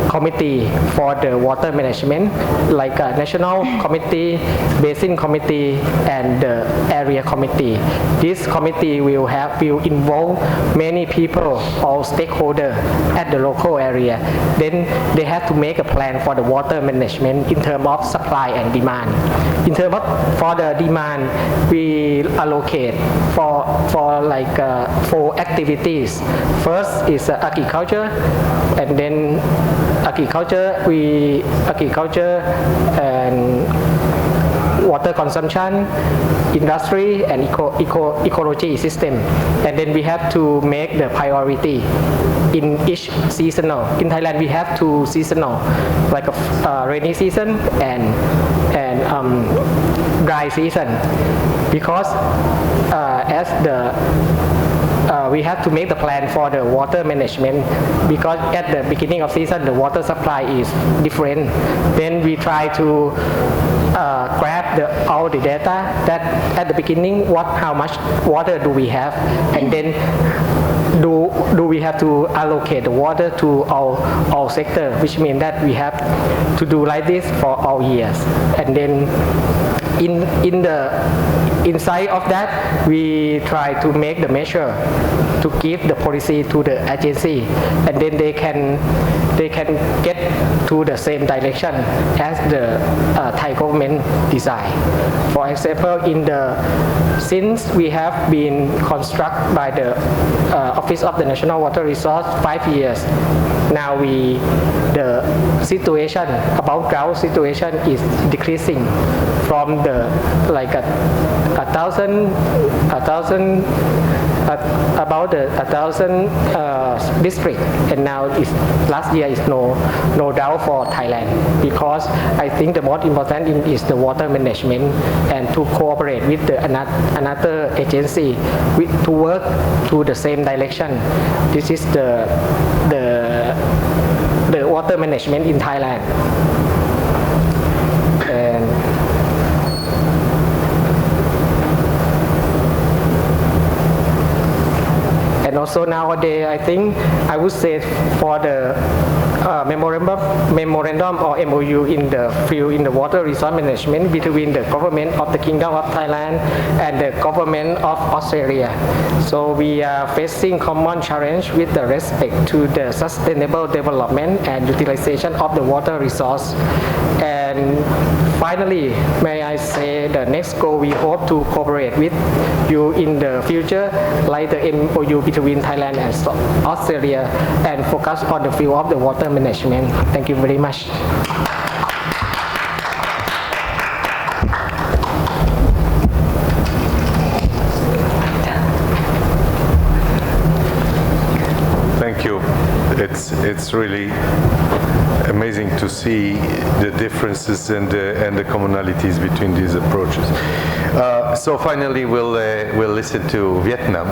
committee for the water management, like a national committee, basin committee, and the area committee. This committee will involve many people, all stakeholders at the local area. Then they have to make a plan for the water management in terms of supply and demand. In terms of for the demand, we allocate for like 4 activities. First is agriculture, and then agriculture and water consumption, industry, and ecology system. And then we have to make the priority in each seasonal. In Thailand, we have 2 seasonal, like a rainy season and dry season, because as the we have to make the plan for the water management, because at the beginning of season the water supply is different. Then we try to grab all the data that at the beginning how much water do we have, and then do we have to allocate the water to all sector, which means that we have to do like this for all years. And then inside of that, we try to make the measure to give the policy to the agency, and then they can get to the same direction as the Thai government design. For example, since we have been constructed by the Office of the National Water Resource 5 years, now the situation about drought situation is decreasing from about 1,000 district, and now last year is no doubt for Thailand, because I think the most important is the water management, and to cooperate with another agency to work to the same direction. This is the water management in Thailand. And also nowadays, I think I would say for the memorandum or MOU in the field in the water resource management between the government of the Kingdom of Thailand and the government of Australia. So we are facing common challenge with the respect to the sustainable development and utilization of the water resource. And finally, may I say the next goal, we hope to cooperate with you in the future, like the MOU between Thailand and Australia, and focus on the field of the water management. Thank you very much. Thank you. It's really amazing to see the differences and the commonalities between these approaches. So finally, we'll listen to Vietnam.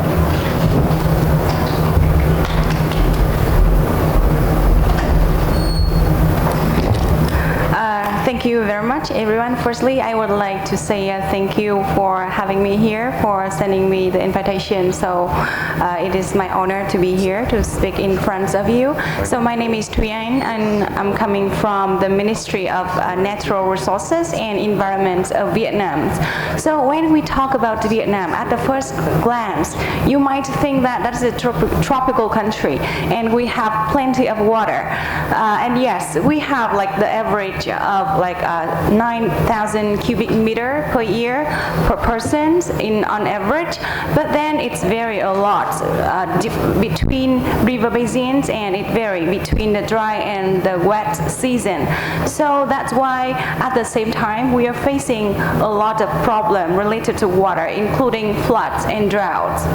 Thank you very much, everyone. Firstly, I would like to say thank you for having me here, for sending me the invitation. So it is my honor to be here to speak in front of you. So my name is Thuy Anh, and I'm coming from the Ministry of Natural Resources and Environment of Vietnam. So when we talk about Vietnam, at the first glance, you might think that that's a tropical country, and we have plenty of water. And yes, we have like the average of like 9,000 cubic meter per year per person on average, but then it's vary a lot between river basins, and it vary between the dry and the wet season. So that's why at the same time we are facing a lot of problem related to water, including floods and droughts.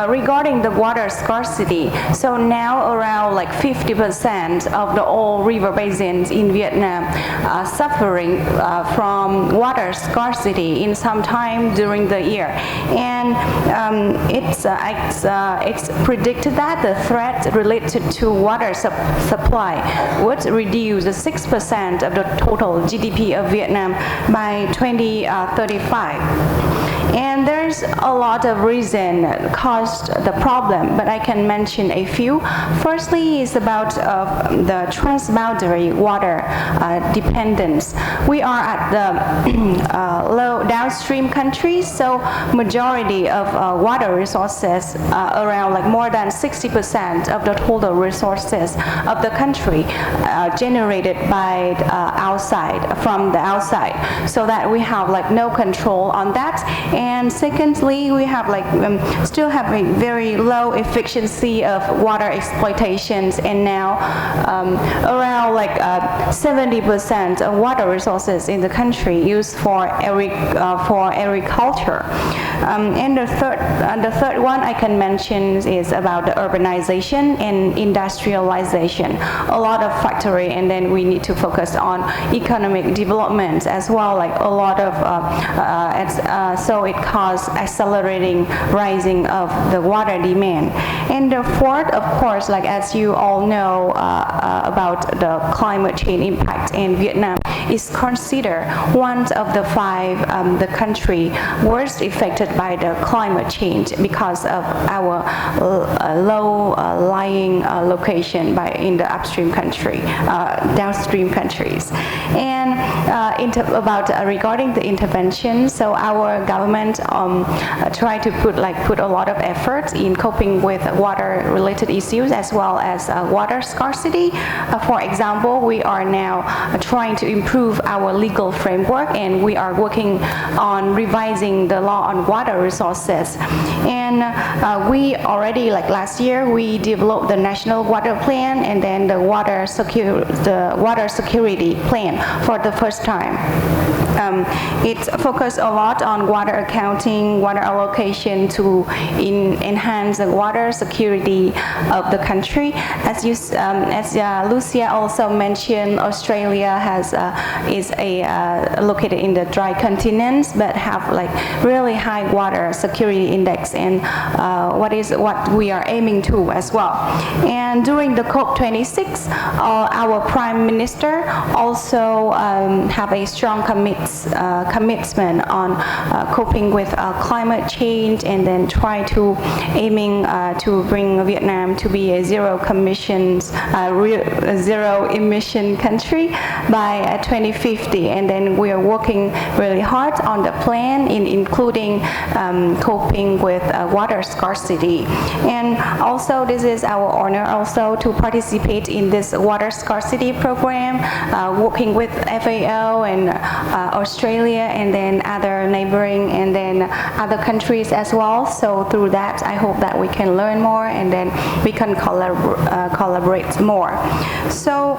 Regarding the water scarcity, so now around like 50% of the all river basins in Vietnam are suffering from water scarcity in some time during the year, and it's predicted that the threat related to water supply would reduce 6% of the total GDP of Vietnam by 2035. And there's a lot of reason that caused the problem, but I can mention a few. Firstly is about the transboundary water dependence. We are at the low downstream countries, so majority of water resources, around like more than 60% of the total resources of the country generated by from the outside, so that we have like no control on that. And secondly, we have like still have a very low efficiency of water exploitations, and now around like 70% of water resources in the country used for agriculture. And the third one I can mention is about the urbanization and industrialization. A lot of factory, and then we need to focus on economic development as well, like a lot of so it caused accelerating rising of the water demand. And the fourth, of course, like as you all know about the climate change impact, and Vietnam is considered one of the 5 the country worst affected by the climate change because of our low lying location in the upstream country, downstream countries. And regarding the intervention, so our government try to put a lot of effort in coping with water-related issues as well as water scarcity. For example, we are now trying to improve our legal framework, and we are working on revising the law on water resources. And we already, like last year, we developed the national water plan and then the water security plan for the first time. It focused a lot on water accounting, water allocation to enhance the water security of the country. As Lucia also mentioned, Australia is located in the dry continents, but have like really high water security index, and what we are aiming to as well. And during the COP26, our Prime Minister also have a strong commitment on coping with climate change, and then try to aiming to bring Vietnam to be a zero emission country by 2050. And then we are working really hard on the plan, including coping with water scarcity. And also this is our honor also to participate in this water scarcity program, working with FAO and Australia, and then other neighboring, and then other countries as well. So through that, I hope that we can learn more, and then we can collaborate more. So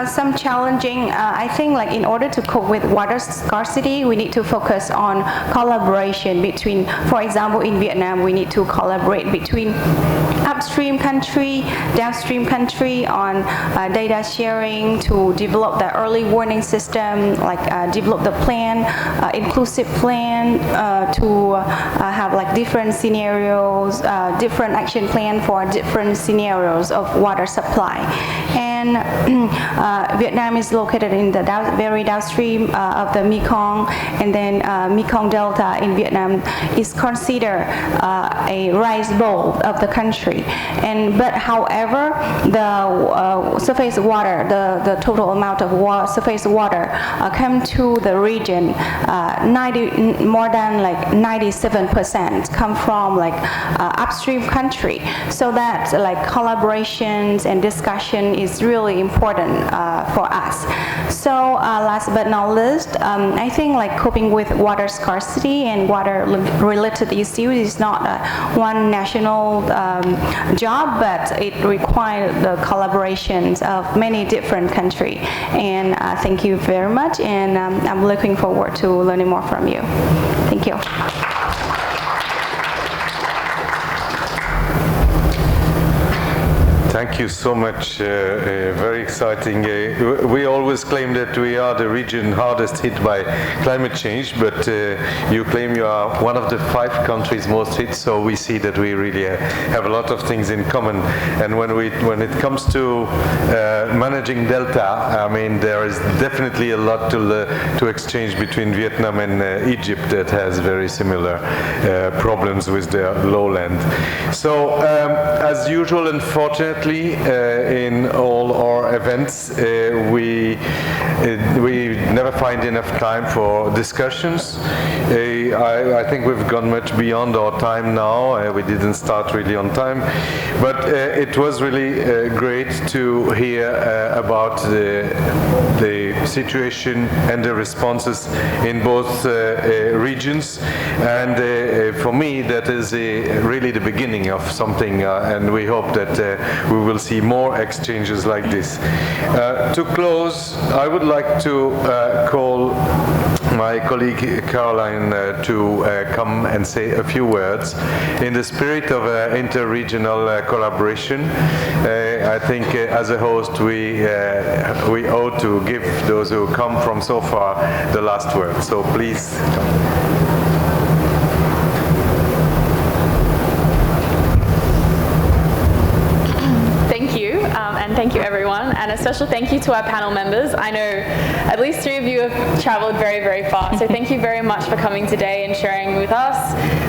some challenging, I think like in order to cope with water scarcity, we need to focus on collaboration between, for example, in Vietnam, we need to collaborate between upstream country, downstream country on data sharing to develop the early warning system, like develop the plan, inclusive plan to have like different scenarios, different action plan for different scenarios of water supply. And Vietnam is located in the very downstream of the Mekong, and then Mekong Delta in Vietnam is considered a rice bowl of the country. But however, the surface water, the total amount of surface water come to the region, more than like 97% come from like upstream country. So that like collaborations and discussion is really important for us. So last but not least, I think like coping with water scarcity and water related issues is not one national job, but it requires the collaborations of many different countries. And thank you very much, and I'm looking forward to learning more from you. Thank you. thank you so much. Very exciting. We always claim that we are the region hardest hit by climate change, but you claim you are one of the 5 countries most hit, so we see that we really have a lot of things in common. And when it comes to managing delta, I mean, there is definitely a lot to exchange between Vietnam and Egypt that has very similar problems with their lowland. So, as usual, unfortunately, in all our events, we never find enough time for discussions. I think we've gone much beyond our time now. We didn't start really on time, but it was really great to hear about the situation and the responses in both regions. And for me, that is really the beginning of something, and we hope that we will see more exchanges like this. To close, I would like to call my colleague Caroline to come and say a few words in the spirit of inter-regional collaboration. I think as a host we owe to give those who come from so far the last word. So please come. And thank you everyone, and a special thank you to our panel members. I know at least 3 of you have traveled very, very far, so thank you very much for coming today and sharing with us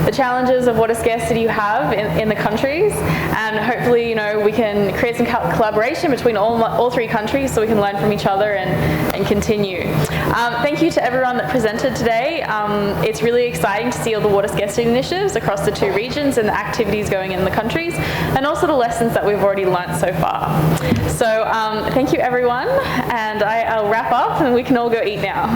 the challenges of water scarcity you have in the countries, and hopefully, you know, we can create some collaboration between all 3 countries so we can learn from each other and continue. Thank you to everyone that presented today. It's really exciting to see all the water scarcity initiatives across the 2 regions and the activities going in the countries, and also the lessons that we've already learnt so far. So thank you everyone, and I'll wrap up and we can all go eat now.